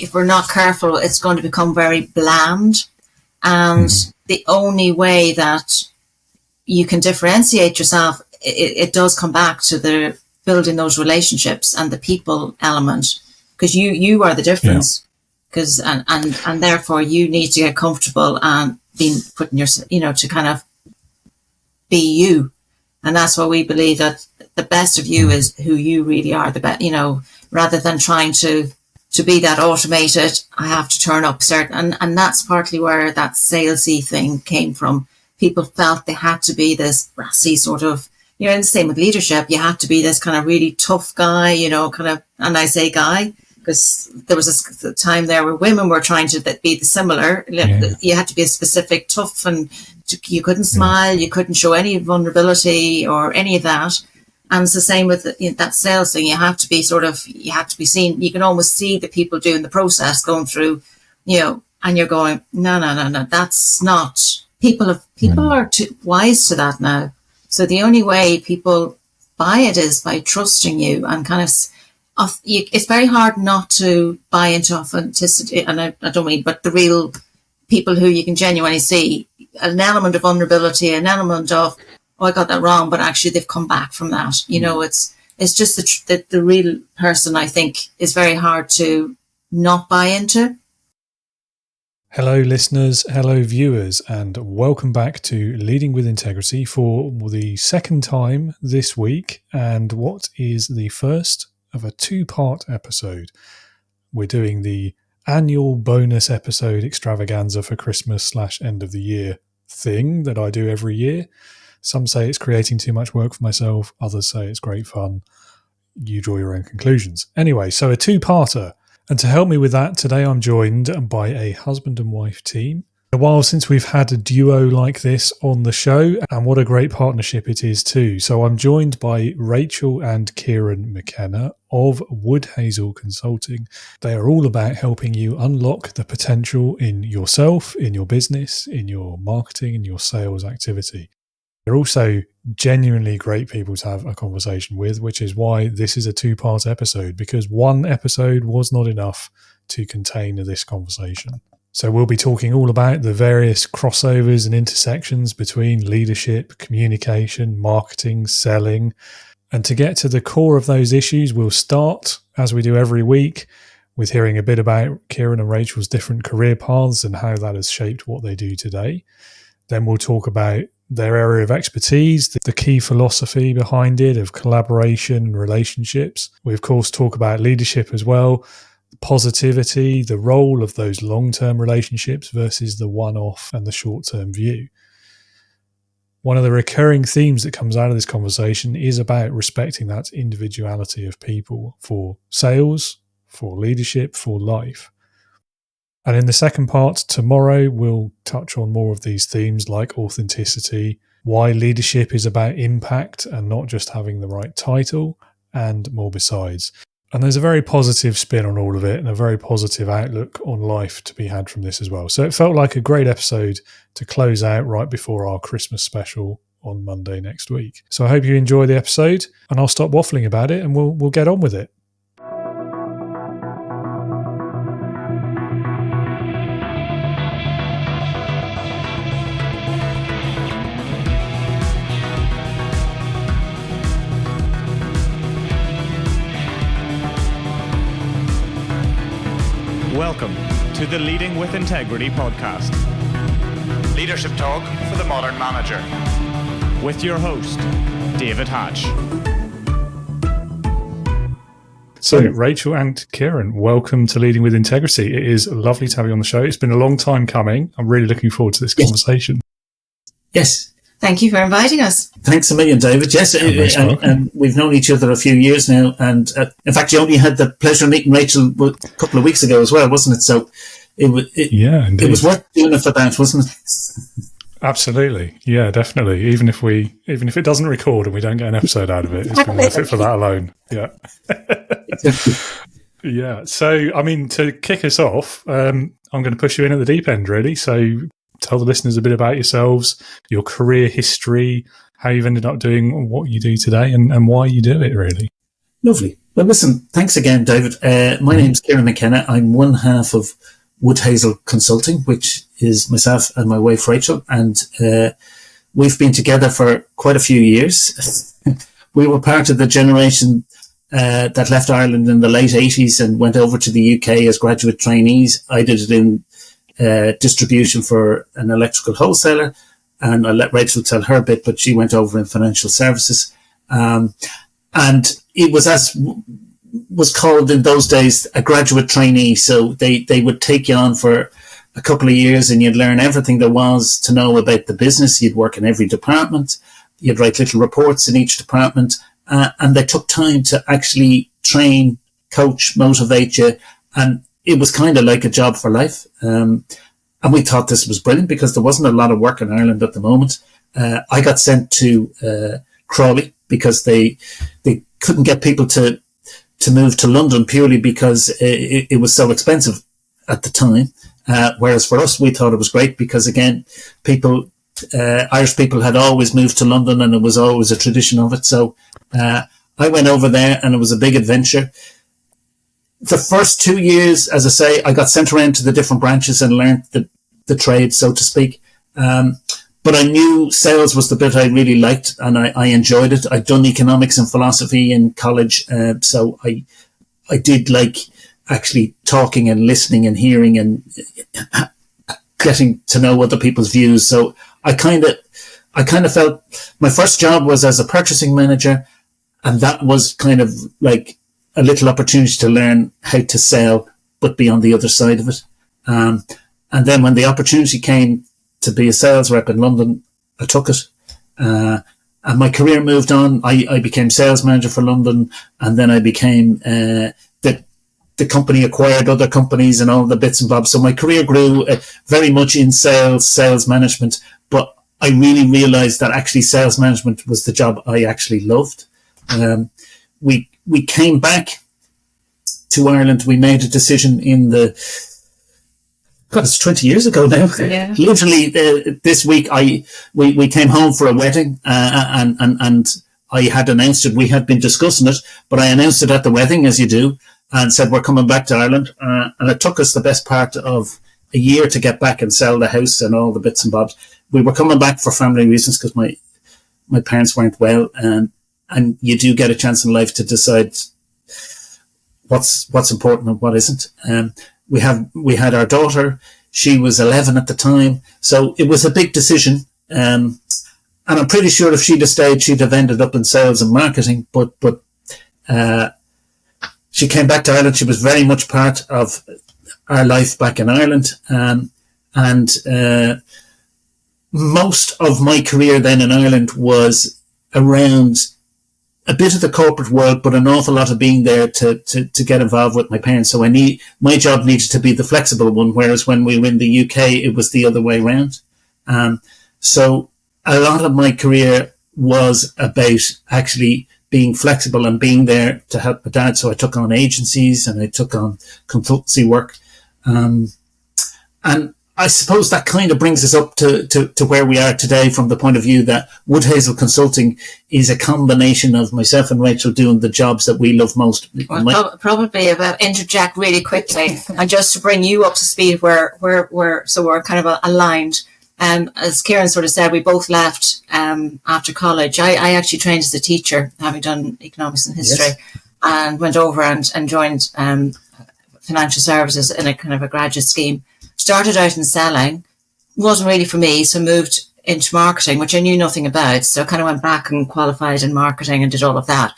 if we're not careful, it's going to become very bland. And the only way that you can differentiate yourself, it does come back to the building those relationships and the people element, because you are the difference. Because and therefore you need to get comfortable and being putting your, to kind of be you. And that's why we believe that the best of you is who you really are, the best, rather than trying to be that automated, I have to turn up certain, and that's partly where that salesy thing came from. People felt they had to be this brassy sort of, and the same with leadership, you had to be this kind of really tough guy, and I say guy, because there was a time there where women were trying to be similar. You had to be a specific tough, and you couldn't smile, you couldn't show any vulnerability or any of that. And it's the same with that sales thing. You have to be seen. You can almost see the people doing the process going through, and you're going, no, that's not. People are too wise to that now. So the only way people buy it is by trusting you and kind of. It's very hard not to buy into authenticity, and I don't mean, but the real people who you can genuinely see an element of vulnerability, an element of, oh, I got that wrong, but actually they've come back from that. It's just the real person, I think, is very hard to not buy into. Hello, listeners. Hello, viewers, and welcome back to Leading with Integrity for the second time this week, and what is the first of a two-part episode. We're doing the annual bonus episode extravaganza for Christmas / end of the year thing that I do every year. Some say it's creating too much work for myself. Others say it's great fun. You draw your own conclusions. Anyway, so a two-parter. And to help me with that, today I'm joined by a husband and wife team. A while since we've had a duo like this on the show, and what a great partnership it is too. So I'm joined by Rachel and Kieran McKenna of Woodhazel Consulting. They are all about helping you unlock the potential in yourself, in your business, in your marketing, in your sales activity. They're also genuinely great people to have a conversation with, which is why this is a two-part episode, because one episode was not enough to contain this conversation. So we'll be talking all about the various crossovers and intersections between leadership, communication, marketing, selling. And to get to the core of those issues, we'll start, as we do every week, with hearing a bit about Ciaran and Rachel's different career paths and how that has shaped what they do today. Then we'll talk about their area of expertise, the key philosophy behind it of collaboration and relationships. We, of course, talk about leadership as well, positivity, the role of those long-term relationships versus the one-off and the short-term view. One of the recurring themes that comes out of this conversation is about respecting that individuality of people for sales, for leadership, for life. And in the second part, tomorrow, we'll touch on more of these themes like authenticity, why leadership is about impact and not just having the right title, and more besides. And there's a very positive spin on all of it and a very positive outlook on life to be had from this as well. So it felt like a great episode to close out right before our Christmas special on Monday next week. So I hope you enjoy the episode, and I'll stop waffling about it and we'll get on with it. Welcome to the Leading with Integrity podcast. Leadership talk for the modern manager. With your host, David Hatch. So, Rachel and Kieran, welcome to Leading with Integrity. It is lovely to have you on the show. It's been a long time coming. I'm really looking forward to this conversation. Yes. Thank you for inviting us. Thanks a million, David. Yes, and we've known each other a few years now. And in fact, you only had the pleasure of meeting Rachel a couple of weeks ago as well, wasn't it? So it was worth doing it for that, wasn't it? Absolutely. Yeah, definitely. Even if it doesn't record and we don't get an episode out of it, it's been worth it for that alone. Yeah. Yeah. So, I mean, to kick us off, I'm going to push you in at the deep end, really. So tell the listeners a bit about yourselves, your career history, how you've ended up doing what you do today and why you do it, really. Lovely. Well, listen, thanks again, David. My name's Ciaran McKenna. I'm one half of Woodhazel Consulting, which is myself and my wife, Rachel. And we've been together for quite a few years. We were part of the generation that left Ireland in the late 80s and went over to the UK as graduate trainees. I did it in distribution for an electrical wholesaler, and I let Rachel tell her bit, but she went over in financial services. And it was, as was called in those days, a graduate trainee. So they would take you on for a couple of years and you'd learn everything there was to know about the business. You'd work in every department. You'd write little reports in each department. And they took time to actually train, coach, motivate you. And it was kind of like a job for life. And we thought this was brilliant because there wasn't a lot of work in Ireland at the moment. I got sent to Crawley because they couldn't get people to move to London purely because it was so expensive at the time. Whereas for us, we thought it was great because, again, Irish people had always moved to London and it was always a tradition of it. So I went over there and it was a big adventure. The first 2 years, as I say, I got sent around to the different branches and learned the trade, so to speak. But I knew sales was the bit I really liked and I enjoyed it. I'd done economics and philosophy in college. So I did like actually talking and listening and hearing and getting to know other people's views. So I kind of felt my first job was as a purchasing manager, and that was kind of like a little opportunity to learn how to sell, but be on the other side of it. And then when the opportunity came to be a sales rep in London, I took it. And my career moved on. I became sales manager for London, and then I became, the company acquired other companies and all the bits and bobs. So my career grew very much in sales management, but I really realized that actually sales management was the job I actually loved. We came back to Ireland. We made a decision it's 20 years ago now. Yeah. Literally this week, we came home for a wedding, and I had announced it. We had been discussing it, but I announced it at the wedding, as you do, and said we're coming back to Ireland. And it took us the best part of a year to get back and sell the house and all the bits and bobs. We were coming back for family reasons because my parents weren't well, and you do get a chance in life to decide what's important and what isn't. We had our daughter. She was 11 at the time. So it was a big decision. And I'm pretty sure if she'd have stayed, she'd have ended up in sales and marketing. But she came back to Ireland. She was very much part of our life back in Ireland. And most of my career then in Ireland was around a bit of the corporate world, but an awful lot of being there to get involved with my parents. So my job needed to be the flexible one, whereas when we were in the UK, it was the other way around. So a lot of my career was about actually being flexible and being there to help my dad. So I took on agencies and I took on consultancy work. And I suppose that kind of brings us up to where we are today from the point of view that Woodhazel Consulting is a combination of myself and Rachel doing the jobs that we love most. Probably about interject really quickly and just to bring you up to speed where we're kind of aligned. As Kieran sort of said, we both left after college. I actually trained as a teacher, having done economics and history, yes, and went over and joined financial services in a kind of a graduate scheme. Started out in selling, wasn't really for me, so moved into marketing, which I knew nothing about. So I kind of went back and qualified in marketing and did all of that.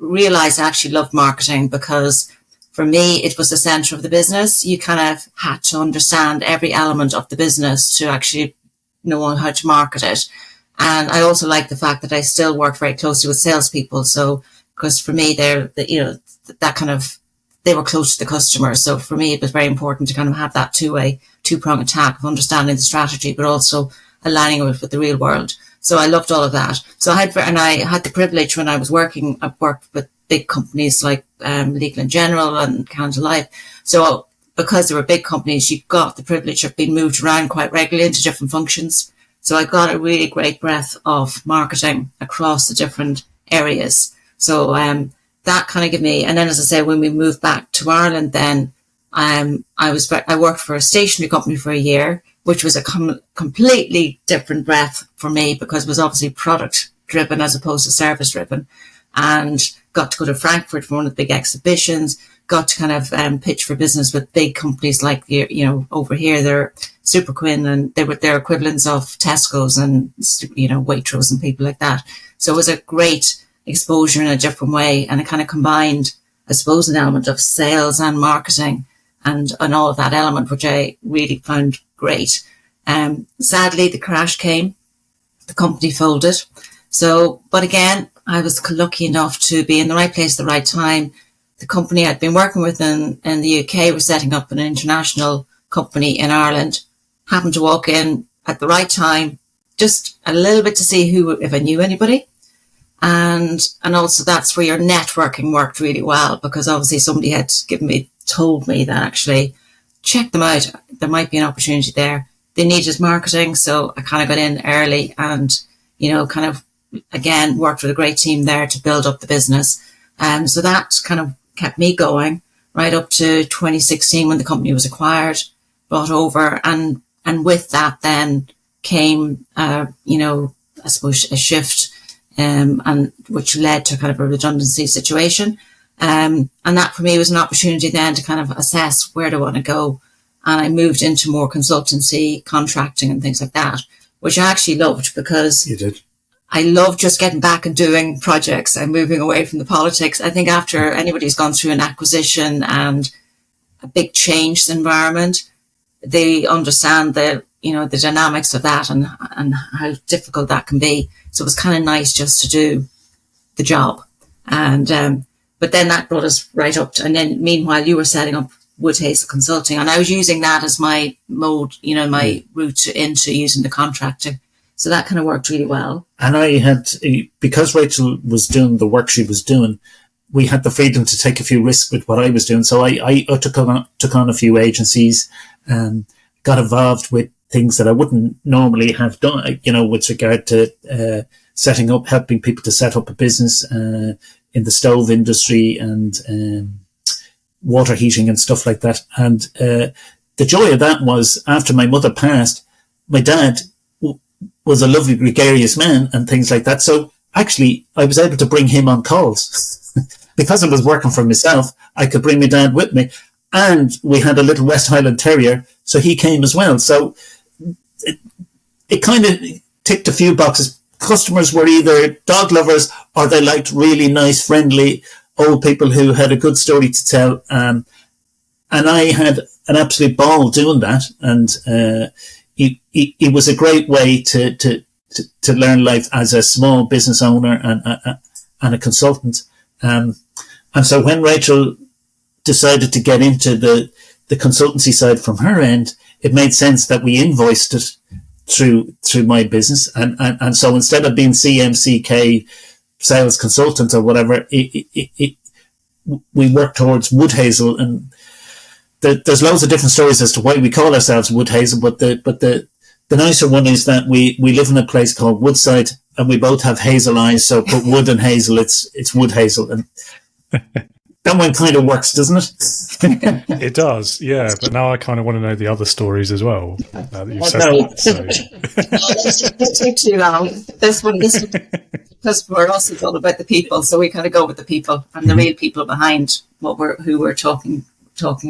Realised I actually loved marketing because for me, it was the centre of the business. You kind of had to understand every element of the business to actually know how to market it. And I also like the fact that I still work very closely with salespeople. So, because for me, they were close to the customer. So for me, it was very important to kind of have that two-prong attack of understanding the strategy, but also aligning it with the real world. So I loved all of that. So I had the privilege when I was working, I worked with big companies like Legal & General and Canada Life. So because they were big companies, you got the privilege of being moved around quite regularly into different functions. So I got a really great breadth of marketing across the different areas. So that kind of gave me, and then as I say, when we moved back to Ireland, then I worked for a stationery company for a year, which was a completely different breath for me because it was obviously product driven as opposed to service driven, and got to go to Frankfurt for one of the big exhibitions, got to kind of pitch for business with big companies like, you know, over here, they're Super Quinn, and they were their equivalents of Tesco's and, you know, Waitrose and people like that. So it was a great exposure in a different way, and it kind of combined, I suppose, an element of sales and marketing and all of that element, which I really found great. Sadly, the crash came, the company folded. So, but again, I was lucky enough to be in the right place at the right time. The company I'd been working with in the UK was setting up an international company in Ireland. Happened to walk in at the right time, just a little bit to see if I knew anybody. And also that's where your networking worked really well, because obviously somebody had told me that actually check them out. There might be an opportunity there. They needed marketing. So I kind of got in early and, you know, kind of again, worked with a great team there to build up the business. So that kind of kept me going right up to 2016 when the company was acquired, brought over. And with that then came, you know, I suppose a shift, and which led to kind of a redundancy situation. And that for me was an opportunity then to kind of assess where do I want to go. And I moved into more consultancy, contracting and things like that, which I actually loved because you did. I love just getting back and doing projects and moving away from the politics. I think after anybody's gone through an acquisition and a big changed environment, they understand the, you know, the dynamics of that and how difficult that can be. So it was kind of nice just to do the job. And, but then that brought us right up to, and then meanwhile you were setting up Wood Hazel Consulting, and I was using that as my mode, you know, my route into using the contracting. So that kind of worked really well. And I had, because Rachel was doing the work she was doing, we had the freedom to take a few risks with what I was doing. So I took on a few agencies, got involved with things that I wouldn't normally have done, you know, with regard to helping people to set up a business in the stove industry and water heating and stuff like that. And the joy of that was, after my mother passed, my dad was a lovely, gregarious man and things like that. So actually, I was able to bring him on calls. Because I was working for myself, I could bring my dad with me. And we had a little West Highland Terrier, so he came as well. So it kind of ticked a few boxes. Customers were either dog lovers or they liked really nice, friendly old people who had a good story to tell. And I had an absolute ball doing that. And it was a great way to learn life as a small business owner and a consultant. And so when Rachel decided to get into the consultancy side from her end, it made sense that we invoiced it through my business. And so instead of being CMCK sales consultant or whatever, we worked towards Wood Hazel. And there's loads of different stories as to why we call ourselves Wood Hazel, but the nicer one is that we live in a place called Woodside, and we both have hazel eyes, so put wood and hazel, it's Wood Hazel. And that one kind of works, doesn't it? It does, yeah. But now I kind of want to know the other stories as well. Now that you've said that, Let's take too long. This one, because for us it's all about the people, so we kind of go with the people and the real people behind who we're talking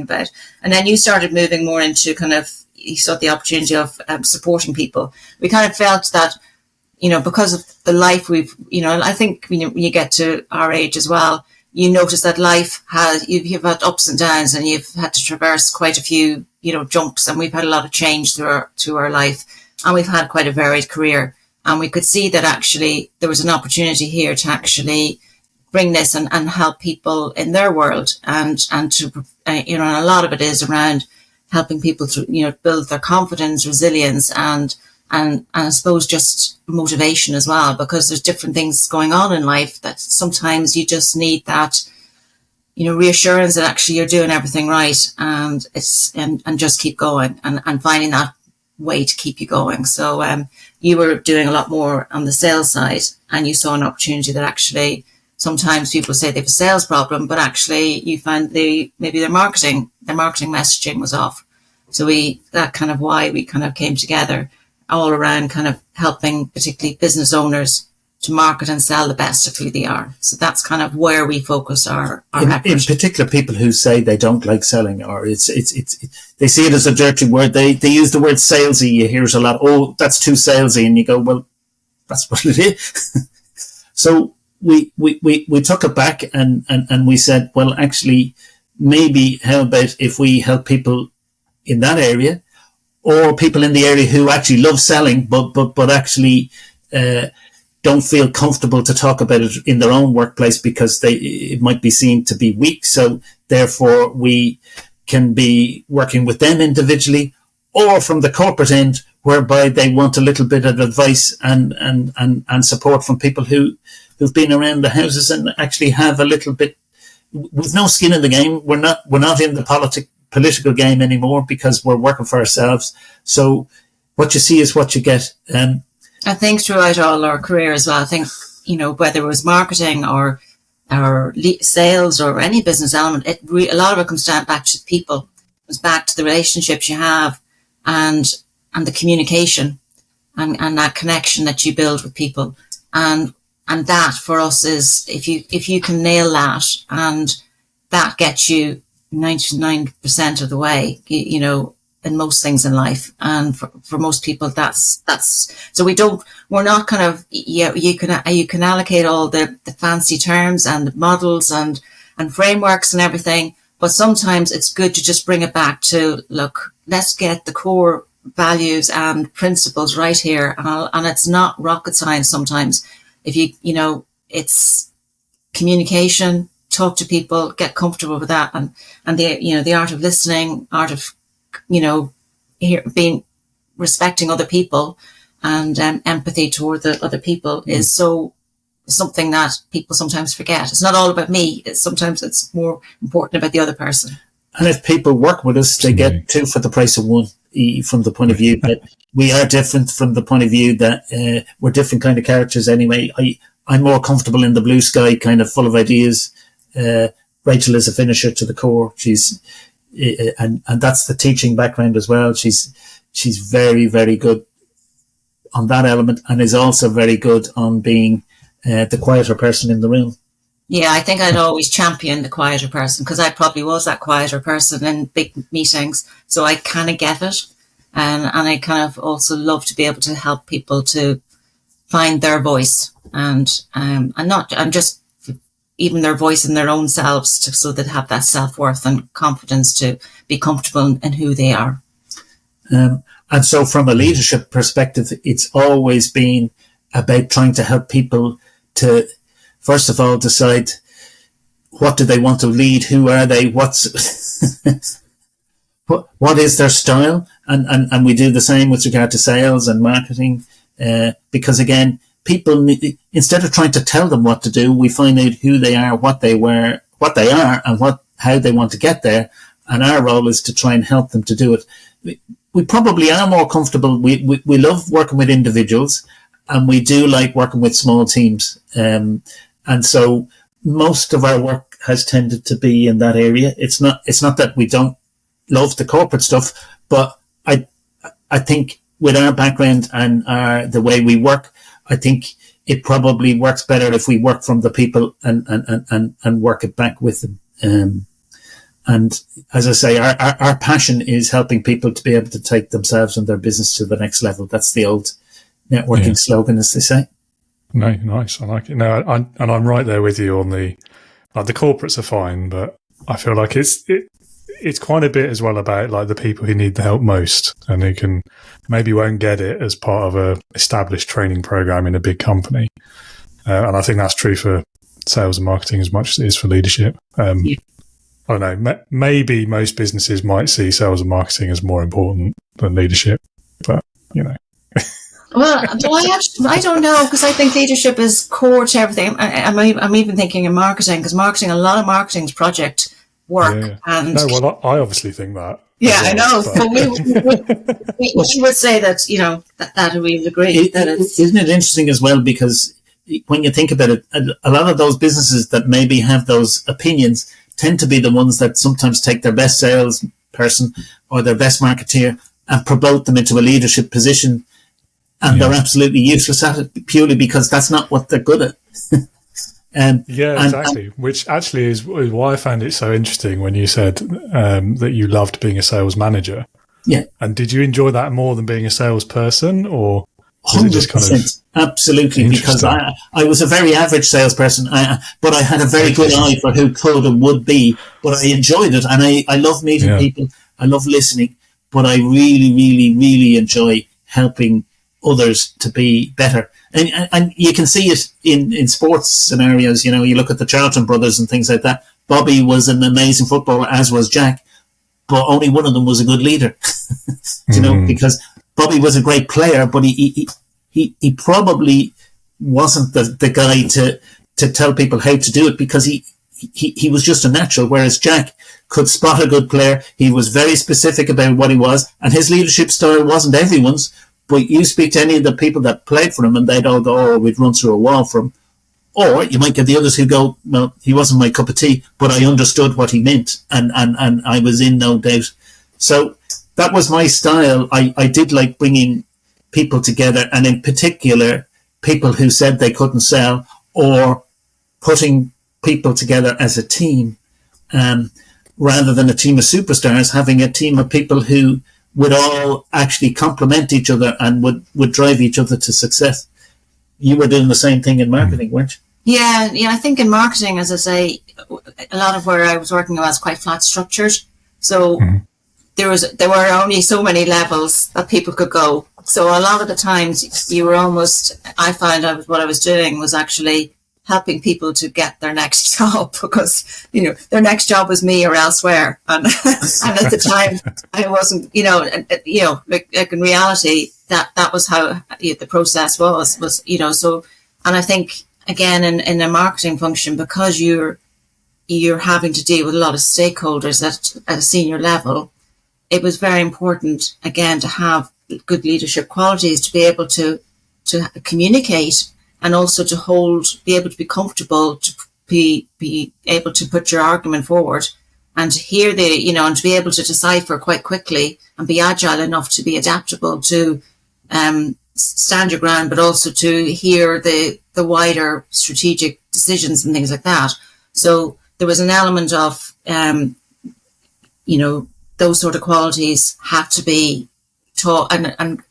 about. And then you started moving more into kind of, you saw the opportunity of supporting people. We kind of felt that, you know, because of the life we've, you know, I think when you get to our age as well, you notice that life you've had ups and downs, and you've had to traverse quite a few, you know, jumps, and we've had a lot of change through our life, and we've had quite a varied career. And we could see that actually there was an opportunity here to actually bring this and help people in their world, and to, you know, and a lot of it is around helping people to, you know, build their confidence, resilience, and I suppose just motivation as well, because there's different things going on in life that sometimes you just need that, you know, reassurance that actually you're doing everything right, and and just keep going and finding that way to keep you going. So you were doing a lot more on the sales side, and you saw an opportunity that actually sometimes people say they have a sales problem, but actually you find maybe their marketing messaging was off. So that kind of why we kind of came together all around kind of helping particularly business owners to market and sell the best of who they are. So that's kind of where we focus our effort. In particular, people who say they don't like selling, or it's they see it as a dirty word. They use the word salesy. You hear it a lot. Oh, that's too salesy, and you go, well, that's what it is. So we took it back and we said, well, actually, maybe how about if we help people in that area, or people in the area who actually love selling, but actually don't feel comfortable to talk about it in their own workplace because it might be seen to be weak. So therefore we can be working with them individually, or from the corporate end, whereby they want a little bit of advice and support from people who've been around the houses and actually have a little bit with no skin in the game. We're not in the political game anymore because we're working for ourselves. So what you see is what you get. I think throughout all our career as well, I think, whether it was marketing or sales or any business element, a lot of it comes back to people. It comes back to the relationships you have and the communication and that connection that you build with people. And that for us is, if you can nail that, and that gets you 99% of the way, in most things in life. And for most people, that's, so we're not kind of, you can allocate all the fancy terms and models and frameworks and everything. But sometimes it's good to just bring it back to, look, let's get the core values and principles right here. And it's not rocket science sometimes. If it's communication, talk to people, get comfortable with that. And the art of listening, art of, being respecting other people and empathy toward the other people is something that people sometimes forget. It's not all about me. Sometimes it's more important about the other person. And if people work with us, they get two for the price of one, from the point of view that we are different, from the point of view that we're different kind of characters anyway. I'm more comfortable in the blue sky, kind of full of ideas. Rachel is a finisher to the core. And that's the teaching background as well. She's very, very good on that element, and is also very good on being the quieter person in the room. Yeah, I think I'd always champion the quieter person, because I probably was that quieter person in big meetings. So I kind of get it. And I kind of also love to be able to help people to find their voice and just even their voice in their own selves, so they have that self-worth and confidence to be comfortable in who they are. And so from a leadership perspective, it's always been about trying to help people to, first of all, decide what do they want to lead, who are they, what is their style, and we do the same with regard to sales and marketing, because again, people need, instead of trying to tell them what to do, we find out who they are, what they are, and how they want to get there. And our role is to try and help them to do it. We probably are more comfortable. We love working with individuals, and we do like working with small teams. And so most of our work has tended to be in that area. It's not that we don't love the corporate stuff, but I think with our background and the way we work, I think it probably works better if we work from the people and work it back with them. And as I say, our passion is helping people to be able to take themselves and their business to the next level. That's the old networking slogan, as they say. No, nice. I like it. No, I'm right there with you on the corporates are fine, but I feel like it's quite a bit as well about like the people who need the help most and who won't get it as part of a established training program in a big company. And I think that's true for sales and marketing as much as it is for leadership. I don't know, maybe most businesses might see sales and marketing as more important than leadership, but Well, I don't know, because I think leadership is core to everything. I'm even thinking in marketing, because a lot of marketing is project work. Yeah. And no, well, I obviously think that. Yeah, I know. But we would say that, that we would agree. Isn't it interesting as well? Because when you think about it, a lot of those businesses that maybe have those opinions tend to be the ones that sometimes take their best salesperson or their best marketeer and promote them into a leadership position, and they're absolutely useless at it purely because that's not what they're good at. Exactly. Which actually is why I found it so interesting when you said that you loved being a sales manager. Yeah. And did you enjoy that more than being a salesperson, or was 100%, it just kind of absolutely, because I was a very average salesperson, but I had a very good eye for who could and would be. But I enjoyed it, and I love meeting people. I love listening, but I really, really, really enjoy helping others to be better. And you can see it in sports scenarios. You know, you look at the Charlton brothers and things like that. Bobby was an amazing footballer, as was Jack, but only one of them was a good leader. You know, because Bobby was a great player, but he probably wasn't the guy to tell people how to do it, because he was just a natural, whereas Jack could spot a good player. He was very specific about what he was, and his leadership style wasn't everyone's. But you speak to any of the people that played for him and they'd all go, oh, we'd run through a wall for him. Or you might get the others who go, well, he wasn't my cup of tea, but I understood what he meant, and I was in no doubt. So that was my style. I did like bringing people together, and in particular, people who said they couldn't sell, or putting people together as a team, rather than a team of superstars, having a team of people who would all actually complement each other and would drive each other to success. You were doing the same thing in marketing, weren't you? Yeah, I think in marketing, as I say, a lot of where I was working was quite flat structured. So there were only so many levels that people could go. So a lot of the times you were I found out what I was doing was actually helping people to get their next job, because, their next job was me or elsewhere. And at the time I wasn't, like in reality, that was how the process was, so, and I think again, in a marketing function, because you're having to deal with a lot of stakeholders at a senior level, it was very important, again, to have good leadership qualities, to be able to communicate, and also be able to be comfortable, to be able to put your argument forward, and to hear and to be able to decipher quite quickly, and be agile enough to be adaptable, to stand your ground, but also to hear the wider strategic decisions and things like that. So there was an element of, those sort of qualities had to be taught, and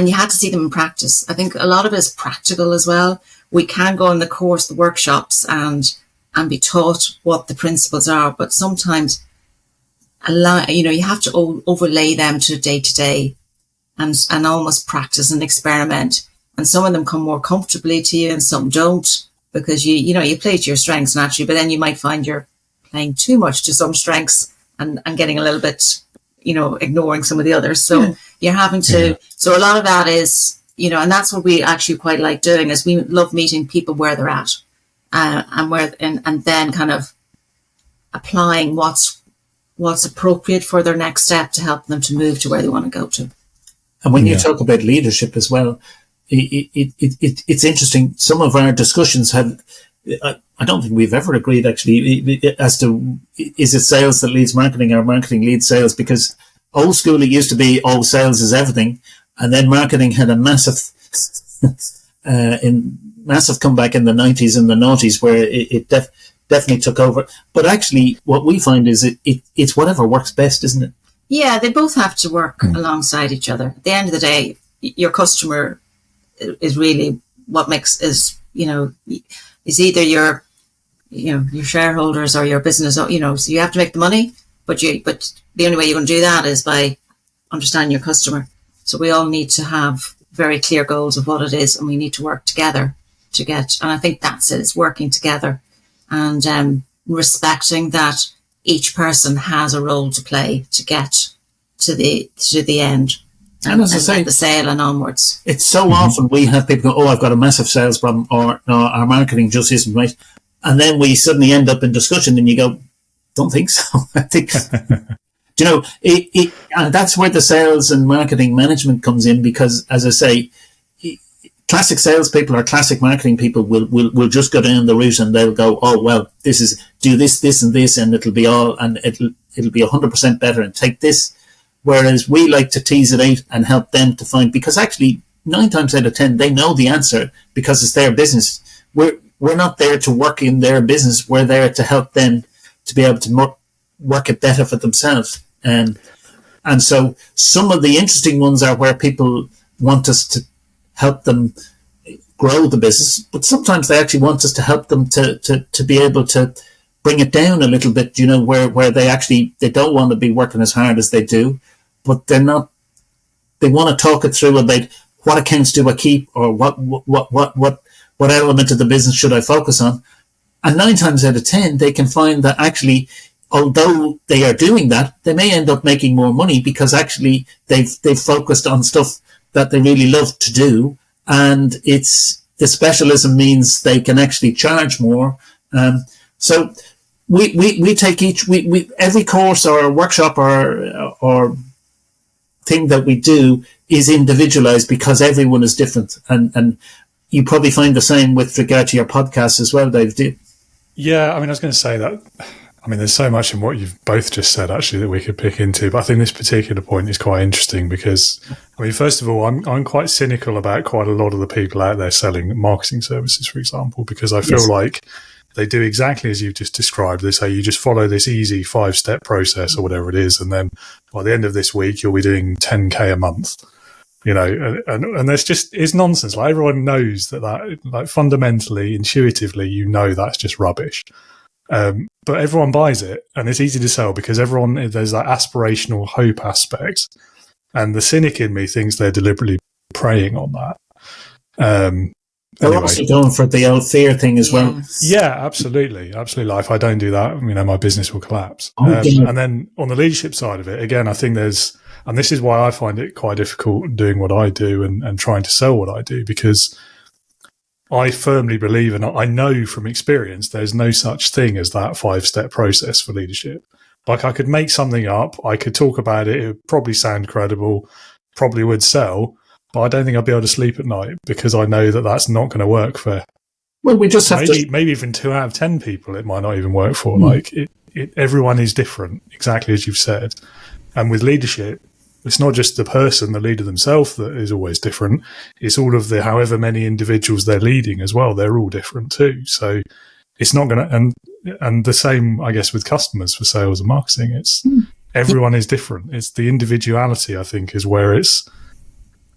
you had to see them in practice. I think a lot of it is practical as well. We can go in the course, the workshops, and be taught what the principles are, but sometimes, you have to overlay them to day to day, and almost practice and experiment. And some of them come more comfortably to you, and some don't, because you play to your strengths naturally, but then you might find you're playing too much to some strengths and getting a little bit, ignoring some of the others. So you're having to, so a lot of that is, and that's what we actually quite like doing, is we love meeting people where they're at, and then kind of applying what's appropriate for their next step to help them to move to where they want to go to. And when you talk about leadership as well, it's interesting. Some of our discussions have, I don't think we've ever agreed actually as to, is it sales that leads marketing or marketing leads sales? Because old school, it used to be, sales is everything. And then marketing had a massive comeback in the 90s and the noughties, where it definitely took over. But actually what we find is it's whatever works best, isn't it? Yeah, they both have to work alongside each other. At the end of the day, your customer is really what is either your shareholders or your business, so you have to make the money, but the only way you're going to do that is by understanding your customer. So we all need to have very clear goals of what it is, and we need to work together and I think that's it. It's working together and respecting that each person has a role to play to get to the end. And as I say, the sale and onwards. It's so often we have people go, I've got a massive sales problem, or no, our marketing just isn't right. And then we suddenly end up in discussion and you go, don't think so. I think, and that's where the sales and marketing management comes in, because as I say, classic salespeople or classic marketing people will just go down the route and they'll go, oh, well, this is, do this, this and this, and it'll be 100% better, and take this. Whereas we like to tease it out and help them to find, because actually 9 times out of 10, they know the answer because it's their business. We're not there to work in their business. We're there to help them to be able to work it better for themselves. And so some of the interesting ones are where people want us to help them grow the business, but sometimes they actually want us to help them to be able to bring it down a little bit, where they don't want to be working as hard as they do, but they want to talk it through about what accounts do I keep, or what element of the business should I focus on. And 9 times out of 10, they can find that actually, although they are doing that, they may end up making more money because actually they've focused on stuff that they really love to do, and the specialism means they can actually charge more. So we take every course or workshop or thing that we do is individualized because everyone is different, and you probably find the same with regard to your podcast as well, Dave. Yeah, I mean, I was going to say that. I mean, there's so much in what you've both just said, actually, that we could pick into. But I think this particular point is quite interesting because, I mean, first of all, I'm quite cynical about quite a lot of the people out there selling marketing services, for example, because I feel like they do exactly as you've just described. They say you just follow this easy 5-step process or whatever it is, and then by the end of this week, you'll be doing 10K a month. And there's it's nonsense. Like, everyone knows that like, fundamentally, intuitively, that's just rubbish. But everyone buys it, and it's easy to sell because there's that aspirational hope aspect, and the cynic in me thinks they're deliberately preying on that. They're also going for the old fear thing as well. Yeah, absolutely. Like, if I don't do that, my business will collapse. And then on the leadership side of it, again, I think and this is why I find it quite difficult doing what I do and trying to sell what I do, because I firmly believe, and I know from experience, there's no such thing as that 5-step process for leadership. Like, I could make something up, I could talk about it, it would probably sound credible, probably would sell, but I don't think I'd be able to sleep at night because I know that that's not going to work for. Well, we just have maybe even 2 out of 10 people, it might not even work for. Like, everyone is different, exactly as you've said. And with leadership, it's not just the person, the leader themselves, that is always different. It's all of the however many individuals they're leading as well. They're all different too. So it's not going to, and the same, I guess, with customers for sales and marketing. It's everyone is different. It's the individuality, I think, is where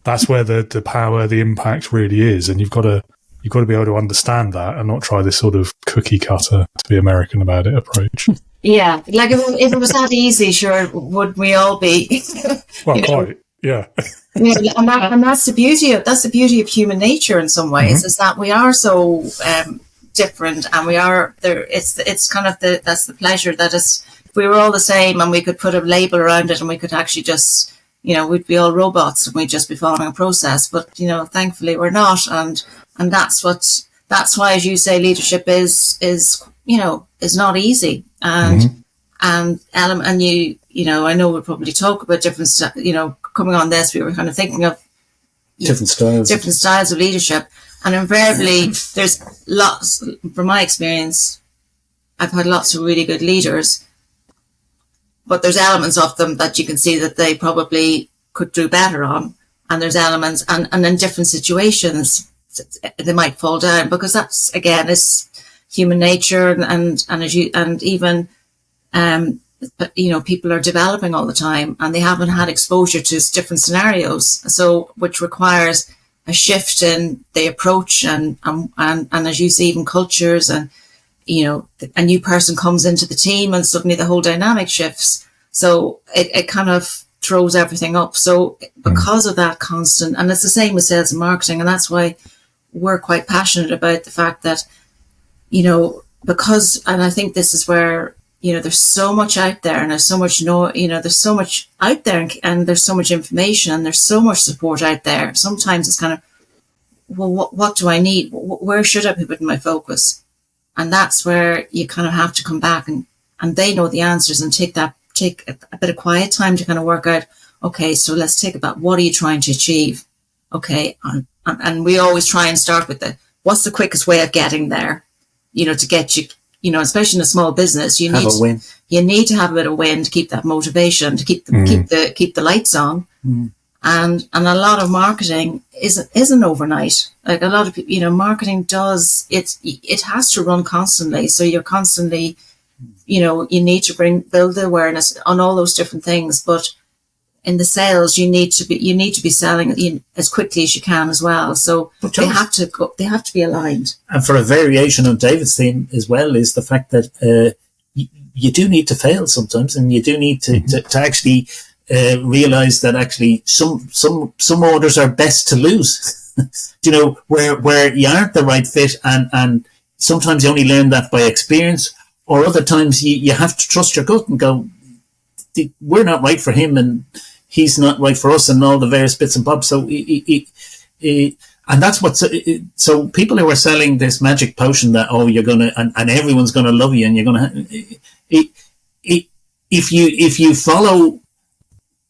that's where the power, the impact really is. And you've got to be able to understand that and not try this sort of cookie cutter, to be American about it, approach. Yeah, like if it was that easy, sure, would we all be? Well, quite, yeah. And that's the beauty of human nature in some ways, is that we are so different, and we are there. It's kind of that's the pleasure that is. If we were all the same and we could put a label around it, and we could actually just, we'd be all robots and we'd just be following a process. But thankfully we're not, and that's why, as you say, leadership is not easy. And I know we'll probably talk about different, coming on this, we were kind of thinking of different styles of leadership. And invariably, there's lots, from my experience, I've had lots of really good leaders, but there's elements of them that you can see that they probably could do better on. And there's elements, and in different situations, they might fall down, because that's, again, it's human nature, but people are developing all the time, and they haven't had exposure to different scenarios, so which requires a shift in the approach and as you say, even cultures, and a new person comes into the team and suddenly the whole dynamic shifts, so it kind of throws everything up. So because of that constant, and it's the same with sales and marketing, and that's why we're quite passionate about the fact that because, and I think this is where, there's so much out there, and there's so much there's so much out there, and there's so much information, and there's so much support out there. Sometimes it's kind of, well, what do I need? Where should I be putting my focus? And that's where you kind of have to come back, and they know the answers, and take a bit of quiet time to kind of work out, okay, so let's think about what are you trying to achieve? okay, and we always try and start with what's the quickest way of getting there, to get you, especially in a small business, you need to have a bit of win to keep that motivation, to keep the lights on. And a lot of marketing isn't overnight. Like a lot of people, marketing it has to run constantly. So you're constantly, you need to build the awareness on all those different things. But in the sales, you need to be selling as quickly as you can as well. So they have to be aligned. And for a variation on David's theme as well is the fact that you do need to fail sometimes, and you do need to actually realize that actually some orders are best to lose. where you aren't the right fit, and sometimes you only learn that by experience, or other times you have to trust your gut and go, we're not right for him and he's not right for us, and all the various bits and bobs. So and that's what, so people who are selling this magic potion that, you're gonna, and everyone's gonna love you, and you're gonna, if you follow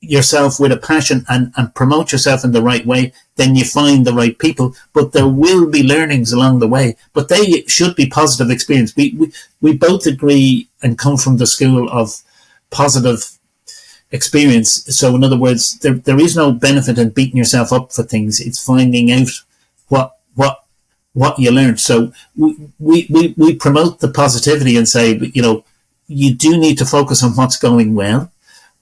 yourself with a passion and promote yourself in the right way, then you find the right people. But there will be learnings along the way, but they should be positive experience. We both agree and come from the school of positive experience. So in other words, there is no benefit in beating yourself up for things. It's finding out what you learned. So we promote the positivity and say, you do need to focus on what's going well,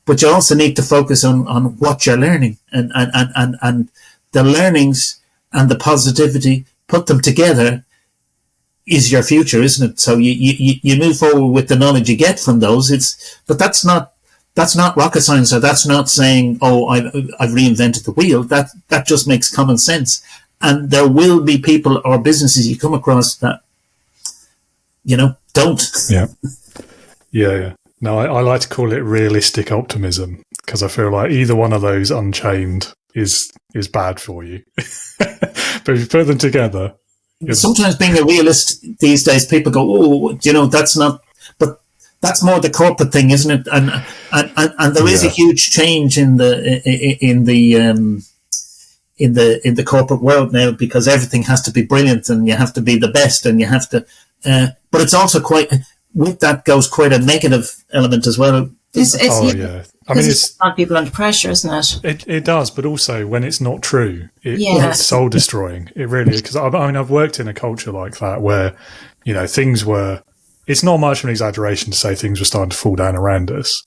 but you also need to focus on what you're learning, and the learnings and the positivity, put them together, is your future, isn't it? So you move forward with the knowledge you get from those. But that's not rocket science, or that's not saying, I've reinvented the wheel. That just makes common sense. And there will be people or businesses you come across that, don't. Yeah. No, I like to call it realistic optimism, because I feel like either one of those unchained is bad for you. But if you put them together, sometimes being a realist these days, people go, that's not, but that's more the corporate thing, isn't it? And there is a huge change in the corporate world now, because everything has to be brilliant, and you have to be the best, and you have to, but it's also with that goes quite a negative element as well. I mean, it's not people under pressure, isn't it? It does, but also when it's not true, it's soul destroying. It really is. Because I've worked in a culture like that where, things were. It's not much of an exaggeration to say things were starting to fall down around us,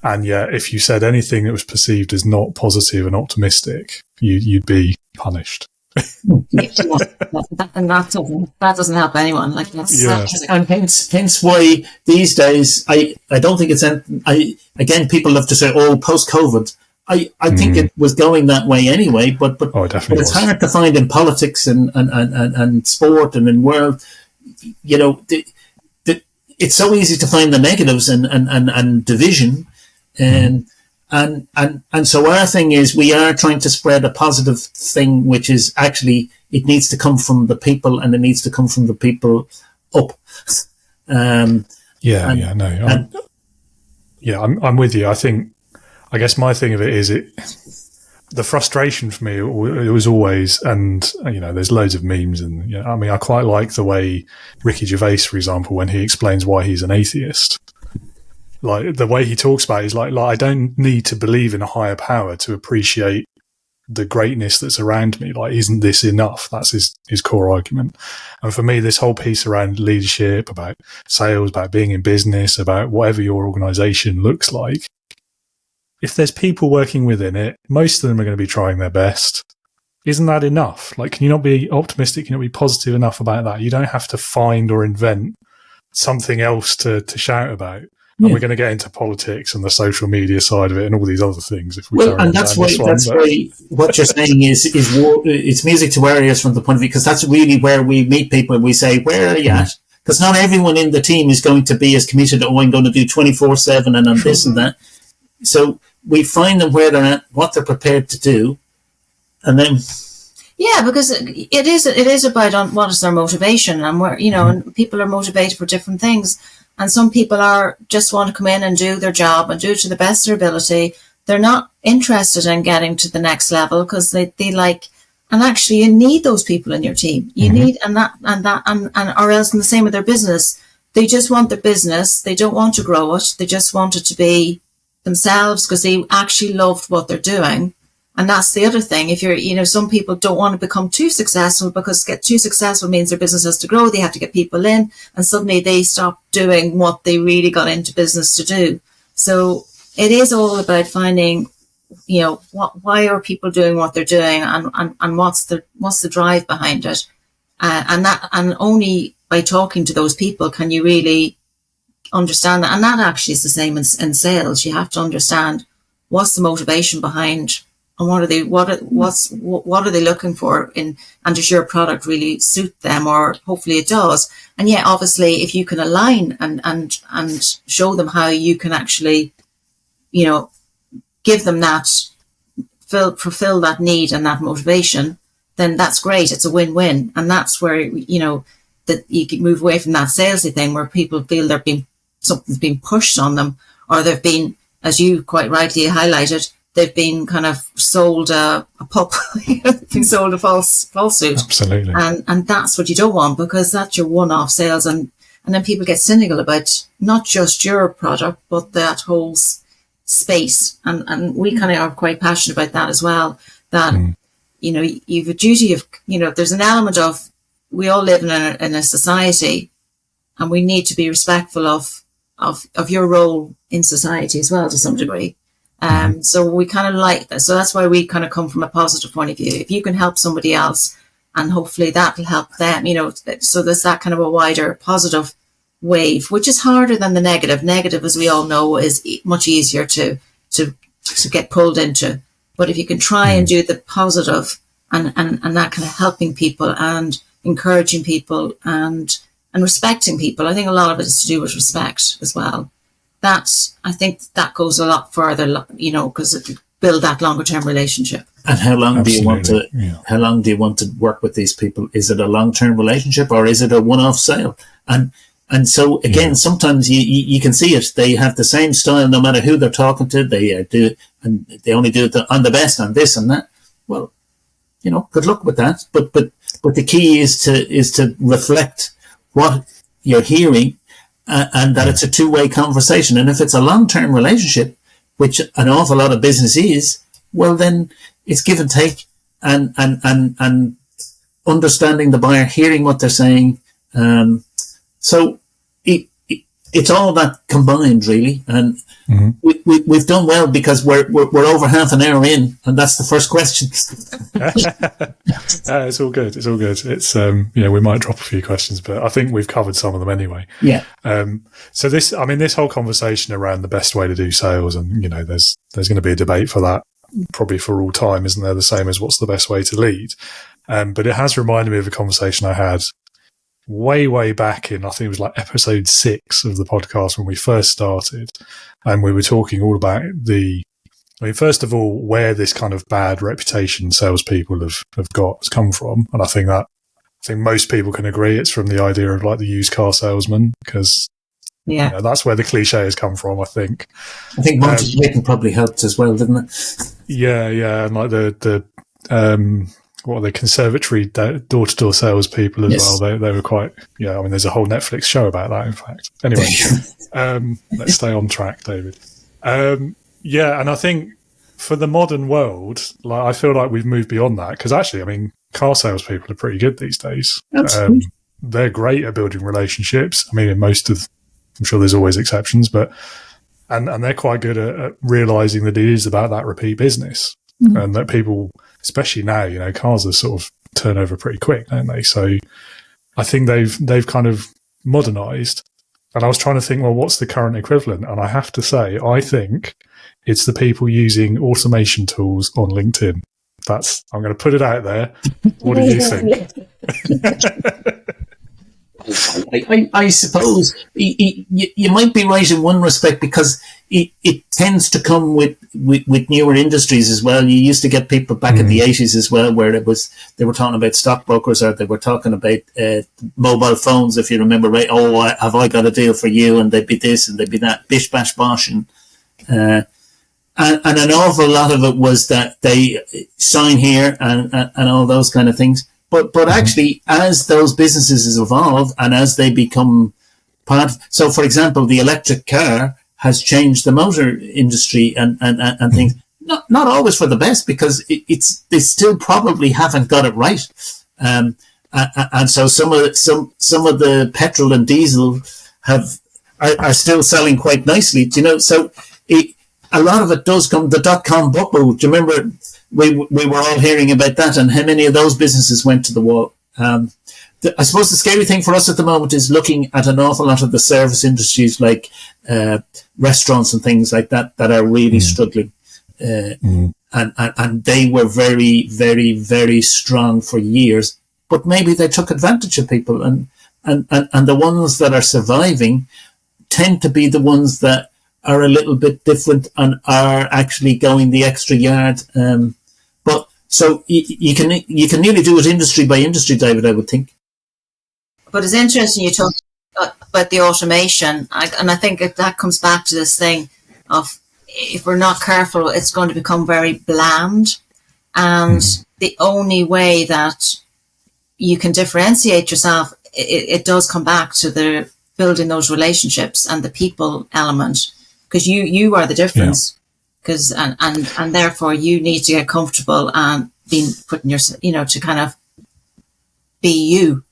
and yet if you said anything that was perceived as not positive and optimistic, you'd be punished. And that doesn't help anyone. Like and hence why these days I don't think it's again, people love to say, post-COVID. I think it was going that way anyway, but it's hard to find in politics and sport and in world. It's so easy to find the negatives and division, and so our thing is, we are trying to spread a positive thing, which is actually, it needs to come from the people, and it needs to come from the people up. I'm with you. I guess my thing of it is the frustration for me, it was always, and there's loads of memes, and I quite like the way Ricky Gervais, for example, when he explains why he's an atheist. Like the way he talks about it is like I don't need to believe in a higher power to appreciate the greatness that's around me. Like, isn't this enough? That's his core argument. And for me, this whole piece around leadership, about sales, about being in business, about whatever your organization looks like, if there's people working within it, most of them are going to be trying their best. Isn't that enough? Like, can you not be optimistic? Can you not be positive enough about that? You don't have to find or invent something else to shout about. And we're going to get into politics and the social media side of it and all these other things. That's why what you're saying is it's music to our ears from the point of view, because that's really where we meet people and we say, where are you at? Because not everyone in the team is going to be as committed, I'm going to do 24/7 and on this and that. So we find them where they're at, what they're prepared to do, and then... Yeah, because it is about what is their motivation, and where, and people are motivated for different things. And some people just want to come in and do their job and do it to the best of their ability. They're not interested in getting to the next level because they like And actually, you need those people in your team. You need, and or else in the same with their business. They just want their business. They don't want to grow it. They just want it to be themselves because they actually love what they're doing. And that's the other thing. If you're, some people don't want to become too successful because get too successful means their business has to grow. They have to get people in, and suddenly they stop doing what they really got into business to do. So it is all about finding, why are people doing what they're doing, and what's the drive behind it, and only by talking to those people can you really understand that. And that actually is the same in sales. You have to understand what's the motivation behind, and what are they looking for and does your product really suit them, or hopefully it does. And yeah, obviously if you can align and show them how you can actually, give them that, fulfill that need and that motivation, then that's great. It's a win-win. And that's where, that you can move away from that salesy thing where people feel something's been pushed on them, or they've been, as you quite rightly highlighted, they've been kind of sold a pup, been sold a falsehood. Absolutely. And that's what you don't want, because that's your one-off sales. And then people get cynical about not just your product, but that whole space. And we kind of are quite passionate about that as well, that, you've a duty of, there's an element of, we all live in a society, and we need to be respectful of your role in society as well to some degree. So we kind of like that. So that's why we kind of come from a positive point of view. If you can help somebody else, and hopefully that will help them, so there's that kind of a wider positive wave, which is harder than the negative. Negative, as we all know, is much easier to get pulled into. But if you can try and do the positive and that kind of helping people and encouraging people and respecting people, I think a lot of it is to do with respect as well. I think that goes a lot further, because it build that longer term relationship. And how long do you want to? Yeah. How long do you want to work with these people? Is it a long term relationship, or is it a one off sale? And so again, sometimes you can see it. They have the same style no matter who they're talking to. They do, and they only do it on the best on this and that. Well, good luck with that. But the key is to reflect what you're hearing. And that it's a two-way conversation. And if it's a long-term relationship, which an awful lot of business is, well, then it's give and take and understanding the buyer, hearing what they're saying. So it's all that combined, really. And we've done well because we're over half an hour in, and that's the first question. It's all good. It's all good. It's we might drop a few questions, but I think we've covered some of them anyway. Yeah. So this whole conversation around the best way to do sales, and there's going to be a debate for that probably for all time, isn't there? The same as what's the best way to lead. But it has reminded me of a conversation I had way back in, I think it was like episode 6 of the podcast when we first started, and we were talking all about first of all, where this kind of bad reputation salespeople have got has come from. And I think most people can agree it's from the idea of like the used car salesman, because that's where the cliche has come from, I think. I think Monty Python probably helped as well, didn't it? Yeah, and like the what are they, conservatory door-to-door salespeople as well. They were quite, there's a whole Netflix show about that, in fact. Anyway, let's stay on track, David. And I think for the modern world, like I feel like we've moved beyond that, because actually, car salespeople are pretty good these days. They're great at building relationships. I'm sure there's always exceptions, but and they're quite good at realising that it is about that repeat business. And that people, especially now, cars are sort of turn over pretty quick, don't they? So I think they've kind of modernised. And I was trying to think, well, what's the current equivalent? And I have to say, I think it's the people using automation tools on LinkedIn. I'm going to put it out there. What do you think? I suppose you might be right in one respect, because it tends to come with newer industries as well. You used to get people back in the 80s as well, where they were talking about stockbrokers, or they were talking about mobile phones, if you remember right. Have I got a deal for you? And they'd be this and they'd be that, bish bash bosh. And And an awful lot of it was that they sign here and all those kind of things. But actually, as those businesses evolve and as they become part, so for example, the electric car has changed the motor industry and things. Not always for the best, because they still probably haven't got it right. And so some of the petrol and diesel are still selling quite nicely, you know. So a lot of it does come, the .com bubble. Do you remember we were all hearing about that, and how many of those businesses went to the wall? I suppose the scary thing for us at the moment is looking at an awful lot of the service industries, like restaurants and things like that are really struggling. And they were very, very, very strong for years, but maybe they took advantage of people, and the ones that are surviving tend to be the ones that are a little bit different and are actually going the extra yard. But so you can nearly do it industry by industry, David, I would think. But it's interesting you talk about the automation, and I think that comes back to this thing of, if we're not careful, it's going to become very bland. And the only way that you can differentiate yourself, it does come back to the building those relationships and the people element, because you are the difference. Because and therefore you need to get comfortable and being putting your, you know, to kind of be you.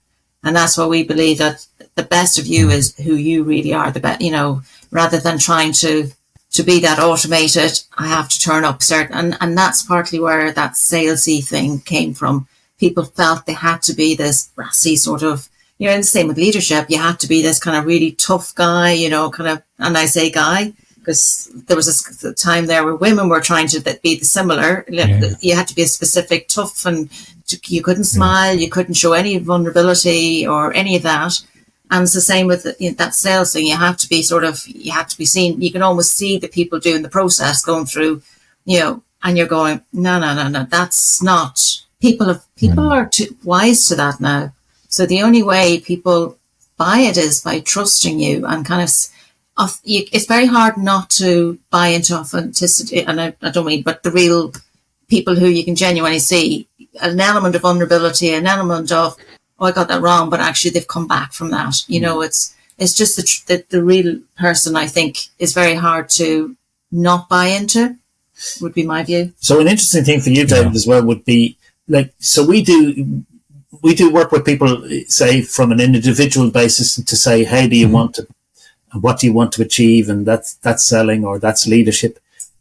And that's why we believe that the best of you is who you really are, the best, you know, rather than trying to be that automated, I have to turn up certain, and that's partly where that salesy thing came from. People felt they had to be this brassy sort of, you know, and the same with leadership. You had to be this kind of really tough guy, you know, kind of, and I say guy, because there was a time there where women were trying to be the similar. Yeah. You had to be a specific tough, and you couldn't smile, you couldn't show any vulnerability or any of that. And it's the same with that sales thing. You have to be seen. You can almost see the people doing the process going through, you know, and you're going, no, that's not, people are too wise to that now. So the only way people buy it is by trusting you, and kind of, it's very hard not to buy into authenticity. And I don't mean, but the real people who you can genuinely see an element of vulnerability, an element of, oh, I got that wrong, but actually they've come back from that. You know, it's just the real person, I think, is very hard to not buy into, would be my view. So an interesting thing for you, David, as well would be, like, so we do work with people, say, from an individual basis, to say, how do you want to, and what do you want to achieve? And that's selling, or that's leadership.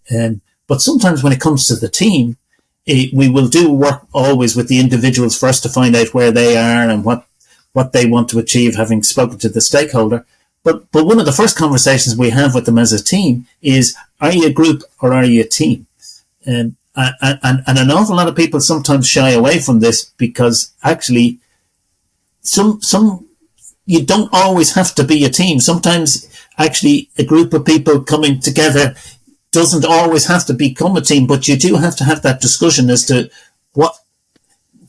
But sometimes when it comes to the team, we will do work always with the individuals first to find out where they are and what they want to achieve, having spoken to the stakeholder. But one of the first conversations we have with them as a team is, are you a group or are you a team? And an awful lot of people sometimes shy away from this, because actually some you don't always have to be a team. Sometimes actually a group of people coming together doesn't always have to become a team, but you do have to have that discussion as to what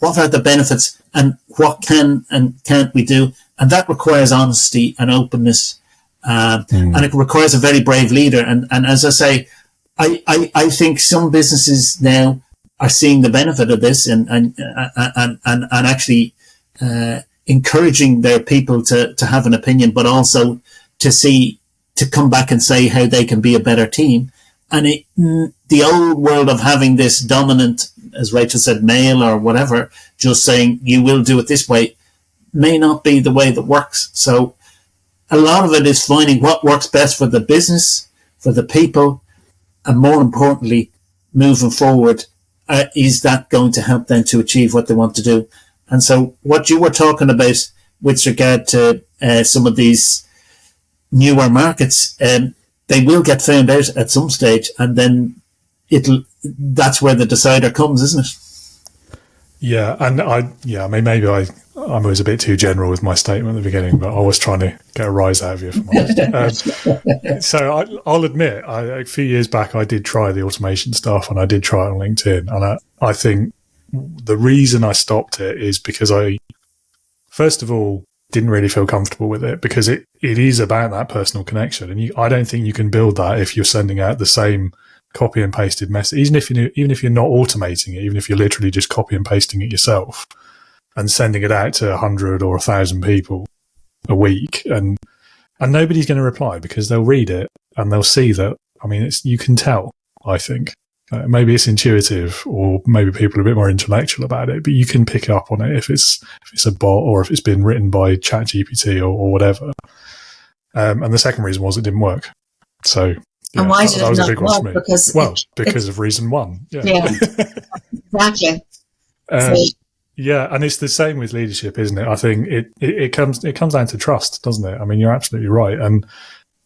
are the benefits and what can and can't we do. And that requires honesty and openness. And it requires a very brave leader. And as I say, I think some businesses now are seeing the benefit of this and actually, encouraging their people to have an opinion, but also to come back and say how they can be a better team. And the old world of having this dominant, as Rachel said, male or whatever, just saying you will do it this way, may not be the way that works. So a lot of it is finding what works best for the business, for the people, and more importantly, moving forward, is that going to help them to achieve what they want to do? And so what you were talking about with regard to some of these newer markets, they will get found out at some stage, and then that's where the decider comes, isn't it? Yeah, and I mean, maybe I was a bit too general with my statement at the beginning, but I was trying to get a rise out of you, if I'm honest. So I'll admit, a few years back, I did try the automation stuff, and I did try it on LinkedIn, and I think the reason I stopped it is because I, first of all, didn't really feel comfortable with it, because it is about that personal connection. And I don't think you can build that if you're sending out the same copy and pasted message, even if you're not automating it, even if you're literally just copy and pasting it yourself and sending it out to 100 or 1,000 people a week, and nobody's going to reply because they'll read it and they'll see that. I mean, you can tell, I think. Maybe it's intuitive, or maybe people are a bit more intellectual about it, but you can pick up on it if it's a bot or if it's been written by ChatGPT or whatever. And the second reason was it didn't work. So, yeah, and why did that was it a big one not for me. because of reason one. Yeah, exactly. Yeah, and it's the same with leadership, isn't it? I think it comes down to trust, doesn't it? I mean, you're absolutely right, and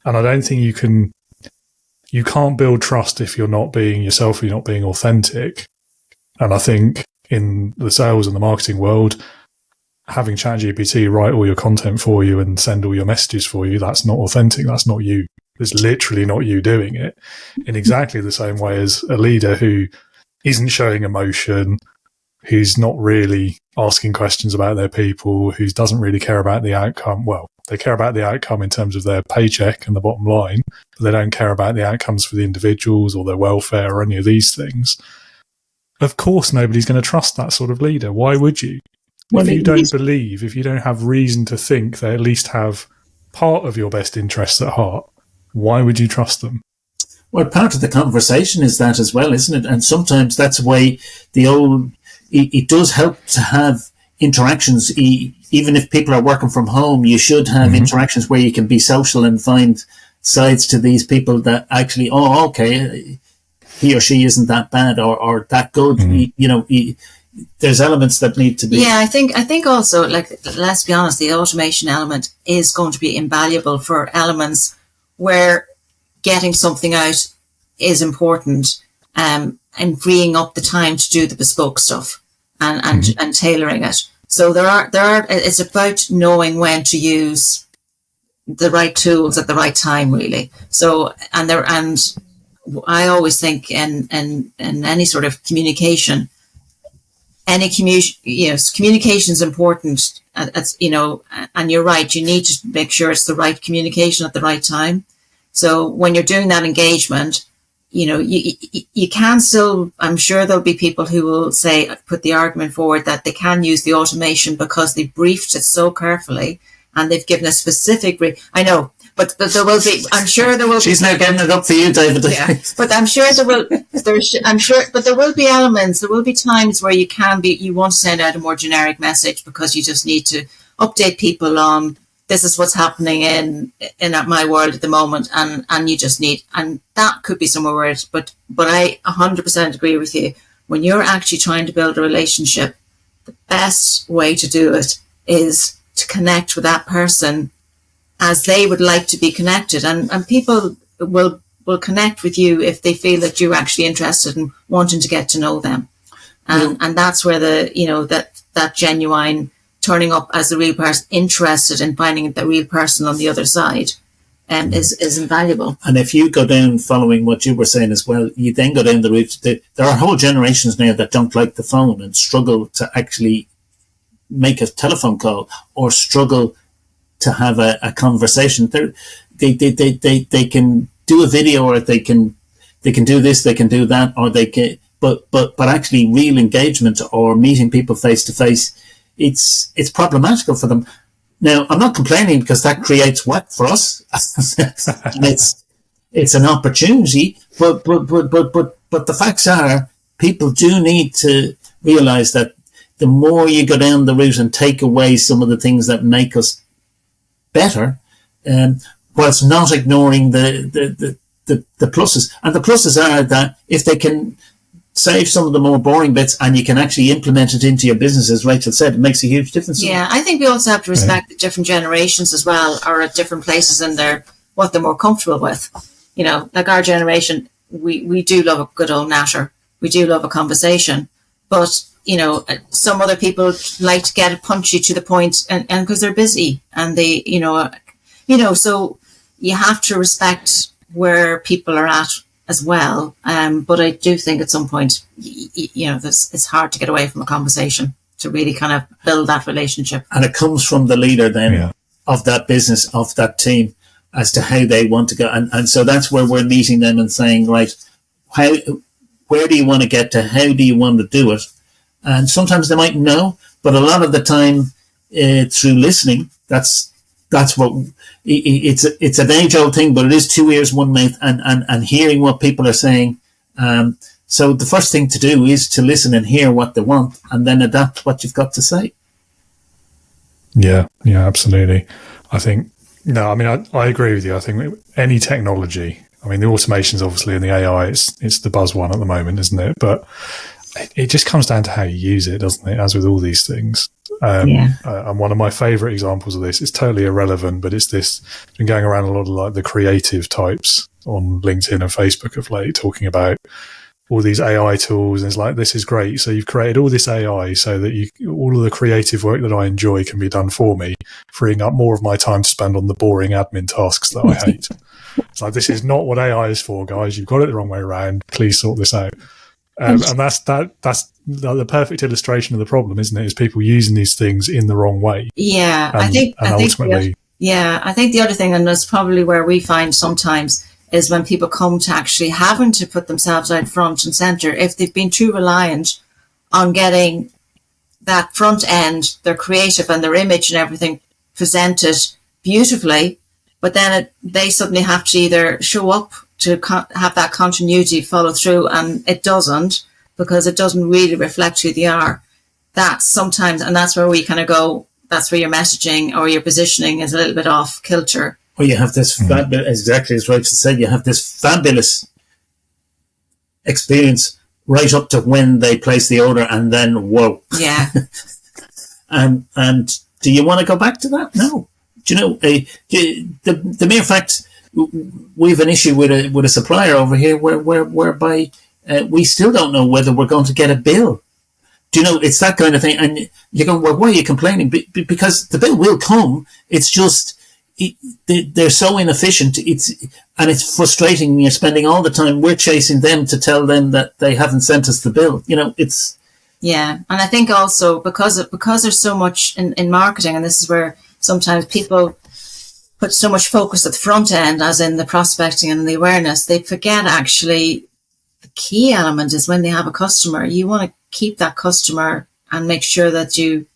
I don't think you can't build trust if you're not being yourself, if you're not being authentic. And I think in the sales and the marketing world, having ChatGPT write all your content for you and send all your messages for you, that's not authentic. That's not you. It's literally not you doing it, in exactly the same way as a leader who isn't showing emotion, who's not really asking questions about their people, who doesn't really care about the outcome. Well, they care about the outcome in terms of their paycheck and the bottom line, but they don't care about the outcomes for the individuals or their welfare or any of these things. Of course, nobody's going to trust that sort of leader. Why would you? Well, if you don't have reason to think they at least have part of your best interests at heart, why would you trust them? Well, part of the conversation is that as well, isn't it? And sometimes that's why it does help to have interactions. Even if people are working from home, you should have interactions where you can be social and find sides to these people that actually, okay, he or she isn't that bad or that good. There's elements that need to be. Yeah, I think also, like, let's be honest, the automation element is going to be invaluable for elements where getting something out is important, and freeing up the time to do the bespoke stuff and tailoring it. So there are, it's about knowing when to use the right tools at the right time, really. So, and I always think in any sort of communication, communication is important. And you're right, you need to make sure it's the right communication at the right time. So when you're doing that engagement, you can still, I'm sure there'll be people who will put the argument forward that they can use the automation because they briefed it so carefully and they've given a specific I know, but there will be, I'm sure there will be. She's now getting it up for you, David. Yeah, but I'm sure there will, but there will be elements, there will be times where you want to send out a more generic message because you just need to update people on, this is what's happening in my world at the moment, and you just need, and that could be somewhere where it, but I 100% agree with you. When you're actually trying to build a relationship, the best way to do it is to connect with that person as they would like to be connected, and people will connect with you if they feel that you're actually interested in wanting to get to know them, and that's where that genuine turning up as a real person, interested in finding the real person on the other side, is invaluable. And if you go down following what you were saying as well, you then go down the route. There are whole generations now that don't like the phone and struggle to actually make a telephone call or struggle to have a conversation. They can do a video, or they can do this, they can do that, or they can, but actually real engagement or meeting people face to face, it's problematical for them. Now, I'm not complaining because that creates work for us. And it's an opportunity, but the facts are, people do need to realize that the more you go down the route and take away some of the things that make us better, whilst not ignoring the pluses. And the pluses are that if they can save some of the more boring bits and you can actually implement it into your business, as Rachel said, it makes a huge difference. Yeah, I think we also have to respect that different generations as well are at different places in what they're more comfortable with. Like our generation, we do love a good old natter. We do love a conversation. But, some other people like to get it punchy to the point, and because they're busy and they, so you have to respect where people are at as well. But I do think at some point, it's hard to get away from a conversation to really kind of build that relationship. And it comes from the leader then of that business, of that team, as to how they want to go. And so that's where we're meeting them and saying, right, where do you want to get to? How do you want to do it? And sometimes they might know, but a lot of the time, through listening, that's what it's an age-old thing, but it is 2 ears, 1 mouth, and hearing what people are saying. So the first thing to do is to listen and hear what they want, and then adapt what you've got to say. Yeah, absolutely. I agree with you. I think any technology, the automation's obviously in the AI, it's the buzz one at the moment, isn't it? But it just comes down to how you use it, doesn't it? As with all these things. And one of my favourite examples of this is totally irrelevant, but it's been going around a lot of like the creative types on LinkedIn and Facebook of late, talking about all these AI tools, and it's like, this is great. So you've created all this AI so that all of the creative work that I enjoy can be done for me, freeing up more of my time to spend on the boring admin tasks that I hate. It's like, this is not what AI is for, guys. You've got it the wrong way around. Please sort this out. And that's the perfect illustration of the problem, isn't it? Is people using these things in the wrong way. Yeah, I think the other thing, and that's probably where we find sometimes, is when people come to actually having to put themselves out front and centre, if they've been too reliant on getting that front end, their creative and their image and everything presented beautifully, but then they suddenly have to either show up to have that continuity follow through, and it doesn't, because it doesn't really reflect who they are. That's sometimes, and that's where we kind of go, that's where your messaging or your positioning is a little bit off kilter. Well, you have this fabulous, exactly as Rachel said, you have this fabulous experience right up to when they place the order, and then whoa. Yeah. and do you want to go back to that? No. Do you know, the mere fact we have an issue with a supplier over here whereby we still don't know whether we're going to get a bill. Do you know, it's that kind of thing. And you go, well, why are you complaining? Because the bill will come. It's just, they're so inefficient. It's frustrating. You're spending all the time, we're chasing them to tell them that they haven't sent us the bill. You know, it's. Yeah. And I think also because there's so much in marketing, and this is where sometimes people put so much focus at the front end, as in the prospecting and the awareness, they forget actually the key element is when they have a customer, you want to keep that customer and make sure that you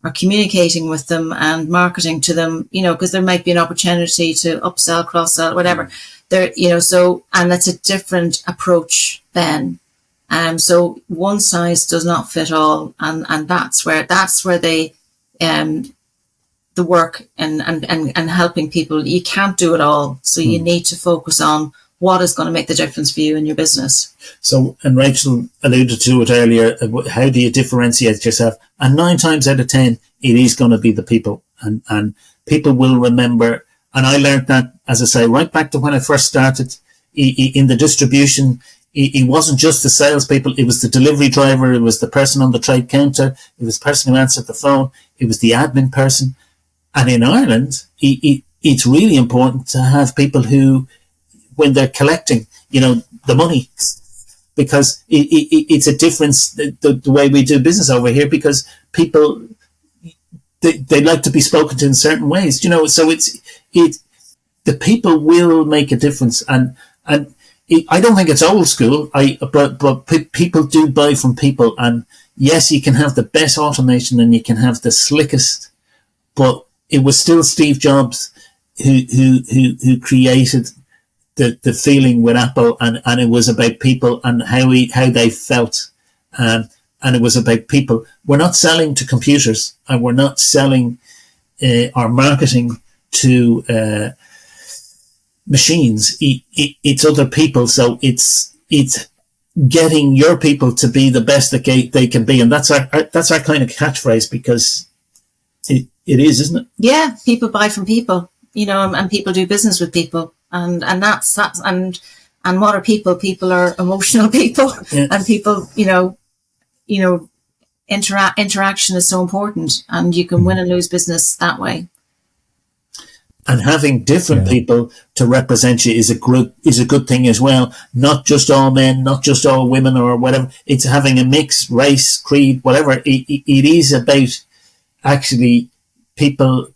are communicating with them and marketing to them, you know, because there might be an opportunity to upsell, cross-sell, whatever. There, you know, so, and that's a different approach then. So one size does not fit all, and that's where they, the work and helping people, you can't do it all. So you need to focus on what is going to make the difference for you in your business. So, and Rachel alluded to it earlier, how do you differentiate yourself? And 9 times out of 10, it is going to be the people, and people will remember. And I learned that, as I say, right back to when I first started in the distribution. It wasn't just the salespeople, it was the delivery driver, it was the person on the trade counter, it was the person who answered the phone, it was the admin person. And in Ireland, it's really important to have people who, when they're collecting, you know, the money, because it's a difference, the way we do business over here, because people, they like to be spoken to in certain ways, you know, so the people will make a difference. And I don't think it's old school, but people do buy from people. And yes, you can have the best automation and you can have the slickest, but it was still Steve Jobs who created the feeling with Apple, and it was about people and how they felt, and it was about people. We're not selling to computers, and we're not selling our marketing to machines. It's other people, so it's getting your people to be the best that they can be, and that's our kind of catchphrase, because it is, isn't it? Yeah, people buy from people, you know, and people do business with people, and that's and what are people? People are emotional people, yeah. And people, you know, interaction is so important, and you can win and lose business that way. And having different people to represent you is a good thing as well. Not just all men, not just all women or whatever. It's having a mix, race, creed, whatever. It is about actually people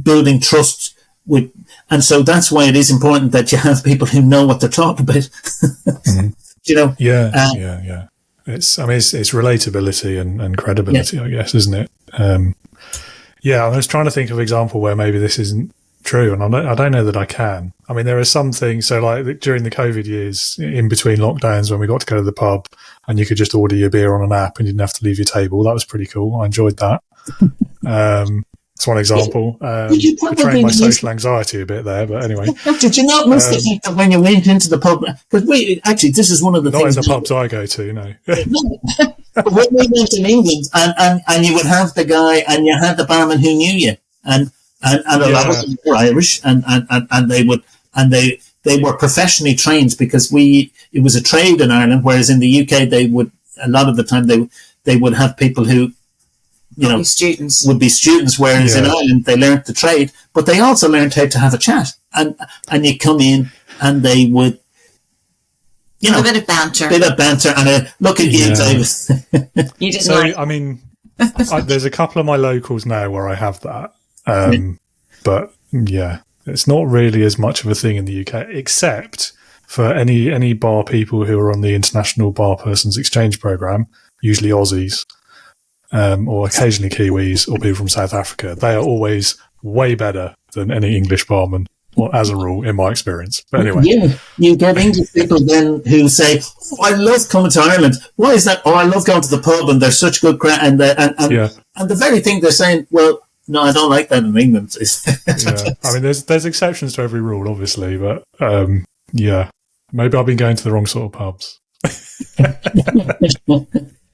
building trust and so that's why it is important that you have people who know what they're talking about. You know? Yeah. It's relatability and credibility, I guess, isn't it? I was trying to think of an example where maybe this isn't true, and I don't know that I can. I mean, there are some things, so like during the COVID years, in between lockdowns when we got to go to the pub and you could just order your beer on an app and you didn't have to leave your table, that was pretty cool. I enjoyed that. That's one example. Betraying my social anxiety a bit there, but anyway. Did you not miss the fact that when you went into the pub, because this is one of the things. Not in the pubs I go to, no. But when we went in England, and you would have the guy, and you had the barman who knew you, and a lot of them were Irish, and they were professionally trained, because it was a trade in Ireland, whereas in the UK a lot of the time they would have people who would be students, whereas in Ireland they learnt the trade, but they also learnt how to have a chat, and you come in and they would, a bit of banter, and a look at you, David. You didn't I mean, there's a couple of my locals now where I have that, but it's not really as much of a thing in the UK, except for any bar people who are on the International Bar Persons Exchange Programme, usually Aussies, or occasionally Kiwis or people from South Africa. They are always way better than any English barman, as a rule, in my experience. But anyway. You get English people then who say, I love coming to Ireland. Why is that? I love going to the pub and they're such good crowd. And the very thing they're saying, well, no, I don't like that in England. I mean, there's exceptions to every rule, obviously, but maybe I've been going to the wrong sort of pubs.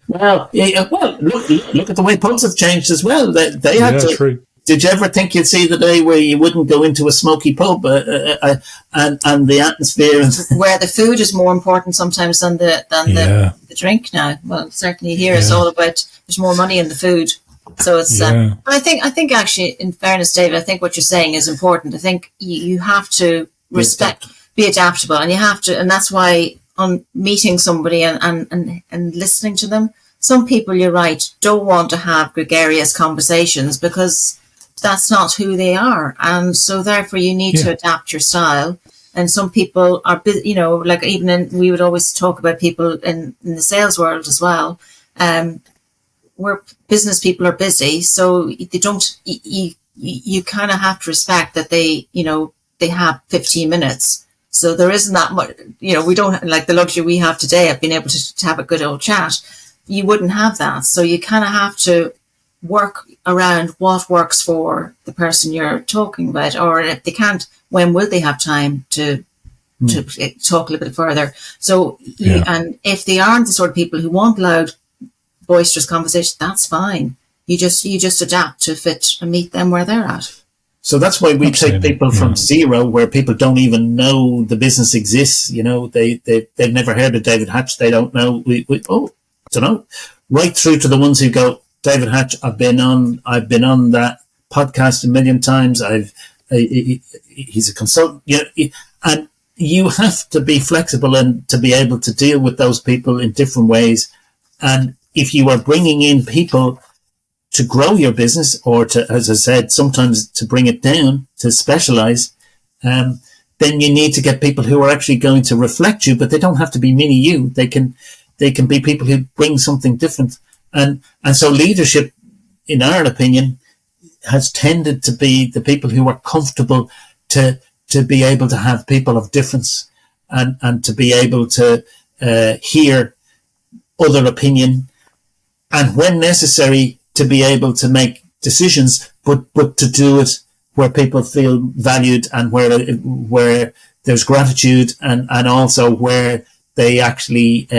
Well, look at the way pubs have changed as well. They had to. True. Did you ever think you'd see the day where you wouldn't go into a smoky pub and the atmosphere where the food is more important sometimes than the drink now? Well, certainly here it's all about there's more money in the food, so it's. But I think actually, in fairness, David, I think what you're saying is important. I think you have to be adaptable, and you have to, and that's why on meeting somebody and listening to them, some people, you're right, don't want to have gregarious conversations because that's not who they are, and so therefore you need to adapt your style. And some people are, like we would always talk about people in the sales world as well, where business people are busy, so they don't. You kind of have to respect that they have 15 minutes. So there isn't that much, we don't like the luxury we have today of being able to have a good old chat. You wouldn't have that. So you kind of have to work around what works for the person you're talking about, or if they can't, when will they have time to talk a little bit further? So, and if they aren't the sort of people who want loud, boisterous conversation, that's fine. You just adapt to fit and meet them where they're at. So that's why we take people from zero, where people don't even know the business exists. They've never heard of David Hatch. They don't know. Don't know. Right through to the ones who go, David Hatch, I've been on that podcast a million times. He's a consultant. And you have to be flexible and to be able to deal with those people in different ways. And if you are bringing in people to grow your business, or to, as I said, sometimes to bring it down, to specialize, then you need to get people who are actually going to reflect you, but they don't have to be mini you. They can be people who bring something different. And so leadership, in our opinion, has tended to be the people who are comfortable to be able to have people of difference and to be able to hear other opinion, and when necessary, to be able to make decisions, but to do it where people feel valued, and where there's gratitude, and also where they actually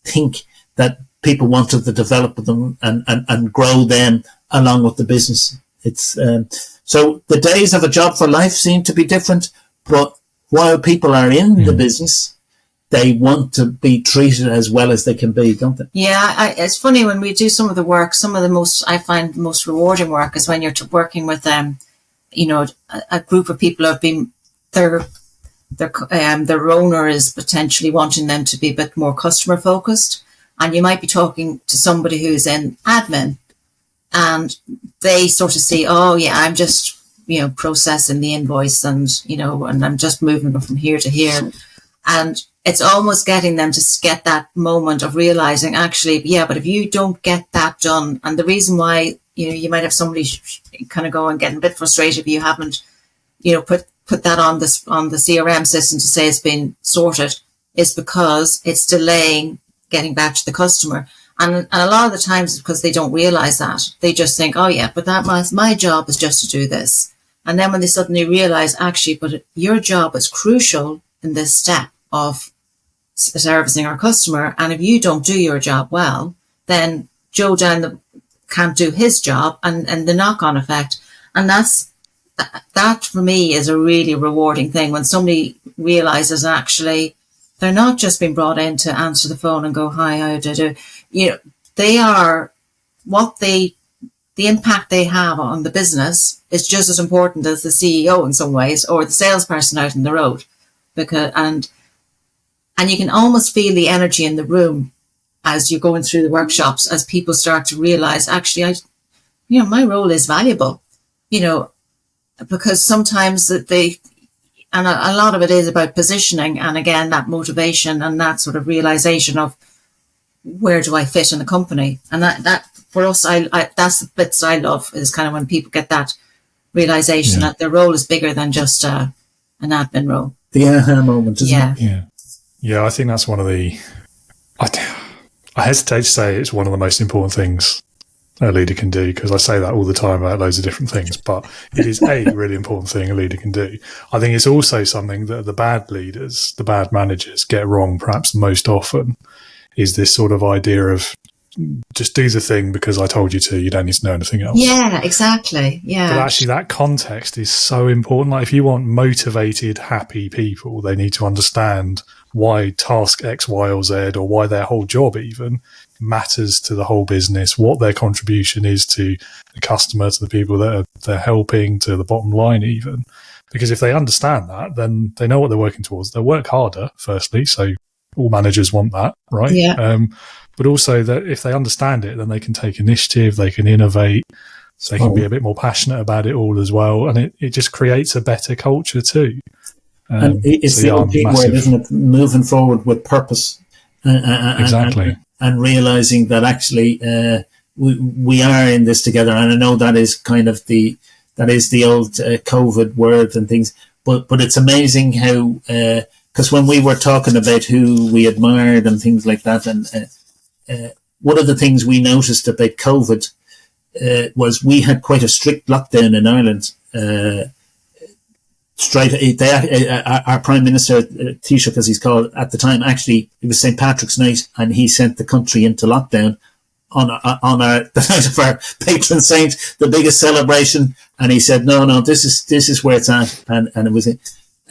think that people want to develop them and grow them along with the business. It's so the days of a job for life seem to be different, but while people are in the business, they want to be treated as well as they can be, don't they? Yeah, it's funny when we do some of the work. Some of the I find the most rewarding work is when you're working with a group of people who have been their owner is potentially wanting them to be a bit more customer focused, and you might be talking to somebody who's in admin, and they sort of see, oh yeah, I'm just processing the invoice and I'm just moving them from here to here. And it's almost getting them to get that moment of realizing actually, but if you don't get that done, and the reason why, you might have somebody kind of go and getting a bit frustrated if you haven't, put that on the CRM system to say it's been sorted, is because it's delaying getting back to the customer. And a lot of the times it's because they don't realize that. They just think, oh yeah, but my job is just to do this. And then when they suddenly realize, actually, but your job is crucial in this step of servicing our customer. And if you don't do your job well, then Joe can't do his job, and the knock-on effect. And that for me is a really rewarding thing when somebody realizes actually they're not just being brought in to answer the phone and go, hi, how do you do? They are the impact they have on the business is just as important as the CEO in some ways, or the salesperson out in the road, and you can almost feel the energy in the room as you're going through the workshops, as people start to realize, actually, my role is valuable, because sometimes and a lot of it is about positioning, and again, that motivation and that sort of realization of where do I fit in the company. And that for us, that's the bits I love, is kind of when people get that realization that their role is bigger than just an admin role. The aha moment, isn't it? Yeah, I think that's one of the... I hesitate to say it's one of the most important things a leader can do, because I say that all the time about loads of different things, but it is a really important thing a leader can do. I think it's also something that the bad leaders, the bad managers get wrong perhaps most often, is this sort of idea of just do the thing because I told you to, you don't need to know anything else. Yeah, exactly. Yeah. But actually that context is so important. Like if you want motivated, happy people, they need to understand why task X, Y, or Z, or why their whole job even matters to the whole business, what their contribution is to the customer, to the people that they're helping, to the bottom line even. Because if they understand that, then they know what they're working towards. They'll work harder, firstly, so all managers want that, right? Yeah. But also that if they understand it, then they can take initiative, they can innovate, they can be a bit more passionate about it all as well. And it just creates a better culture too. And it's the old big word, isn't it? Moving forward with purpose. Exactly. And realizing that actually we are in this together. And I know that is kind of the old COVID word and things. But it's amazing how, because when we were talking about who we admired and things like that, and one of the things we noticed about COVID was we had quite a strict lockdown in Ireland. Our Prime Minister, Taoiseach as he's called at the time, actually it was St. Patrick's night, and he sent the country into lockdown on the night of our patron saint, the biggest celebration, and he said, no, this is where it's at, and it was it.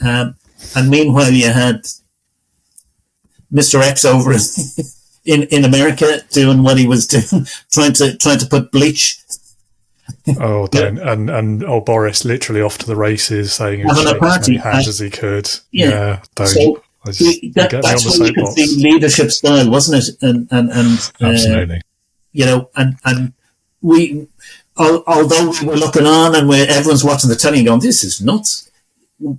And meanwhile, you had Mr. X over in America doing what he was doing, trying to put bleach. Oh, don't. And Boris literally off to the races, saying he was shaking as many hands as he could. Yeah, don't. So that's when you could see leadership style, wasn't it? And absolutely. And we, although we were looking on and everyone's watching the telly and going, this is nuts,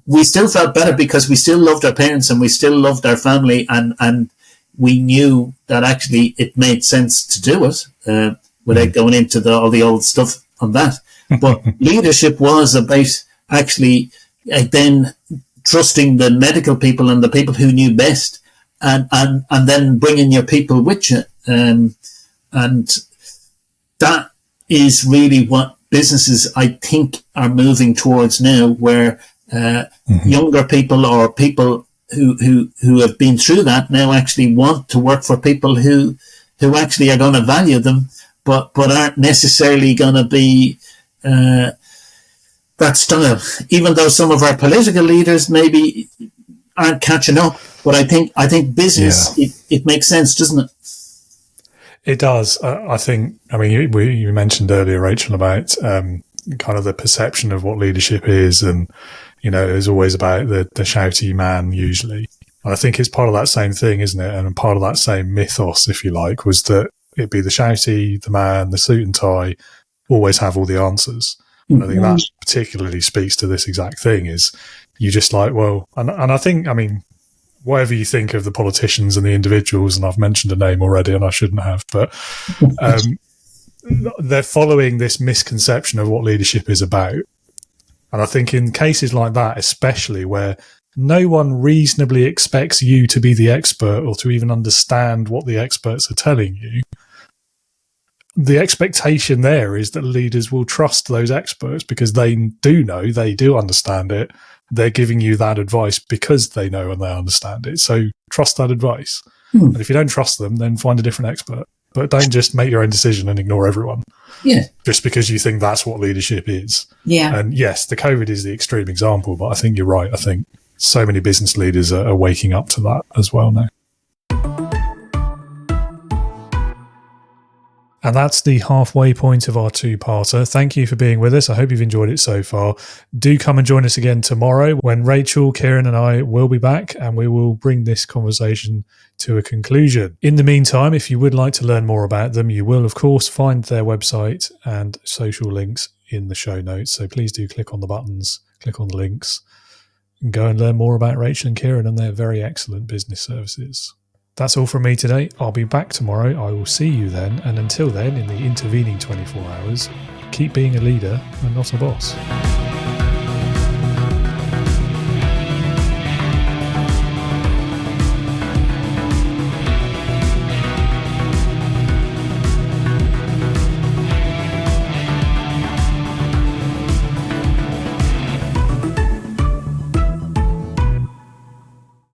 we still felt better because we still loved our parents and we still loved our family, and we knew that actually it made sense to do it without going into all the old stuff on that. But leadership was about actually then trusting the medical people and the people who knew best, and then bringing your people with you. And that is really what businesses, I think, are moving towards now, where younger people or people who have been through that now actually want to work for people who actually are going to value them, but aren't necessarily going to be that style. Even though some of our political leaders maybe aren't catching up, but I think business, it makes sense, doesn't it? It does. I think. I mean, you mentioned earlier, Rachel, about kind of the perception of what leadership is, and it's always about the shouty man usually. And I think it's part of that same thing, isn't it? And part of that same mythos, if you like, was that it'd be the shouty, the man, the suit and tie, always have all the answers. And I think that particularly speaks to this exact thing, is you just like, well, and I think, I mean, whatever you think of the politicians and the individuals, and I've mentioned a name already and I shouldn't have, but they're following this misconception of what leadership is about. And I think in cases like that, especially where no one reasonably expects you to be the expert or to even understand what the experts are telling you, the expectation there is that leaders will trust those experts because they do know, they do understand it. They're giving you that advice because they know and they understand it. So trust that advice. And if you don't trust them, then find a different expert. But don't just make your own decision and ignore everyone. Yeah. Just because you think that's what leadership is. Yeah. And yes, the COVID is the extreme example, but I think you're right. I think so many business leaders are waking up to that as well now. And that's the halfway point of our two-parter. Thank you for being with us. I hope you've enjoyed it so far. Do come and join us again tomorrow when Rachel, Kieran and I will be back and we will bring this conversation to a conclusion. In the meantime, if you would like to learn more about them, you will, of course, find their website and social links in the show notes. So please do click on the buttons, click on the links, and go and learn more about Rachel and Kieran and their very excellent business services. That's all from me today. I'll be back tomorrow. I will see you then. And until then, in the intervening 24 hours, keep being a leader and not a boss.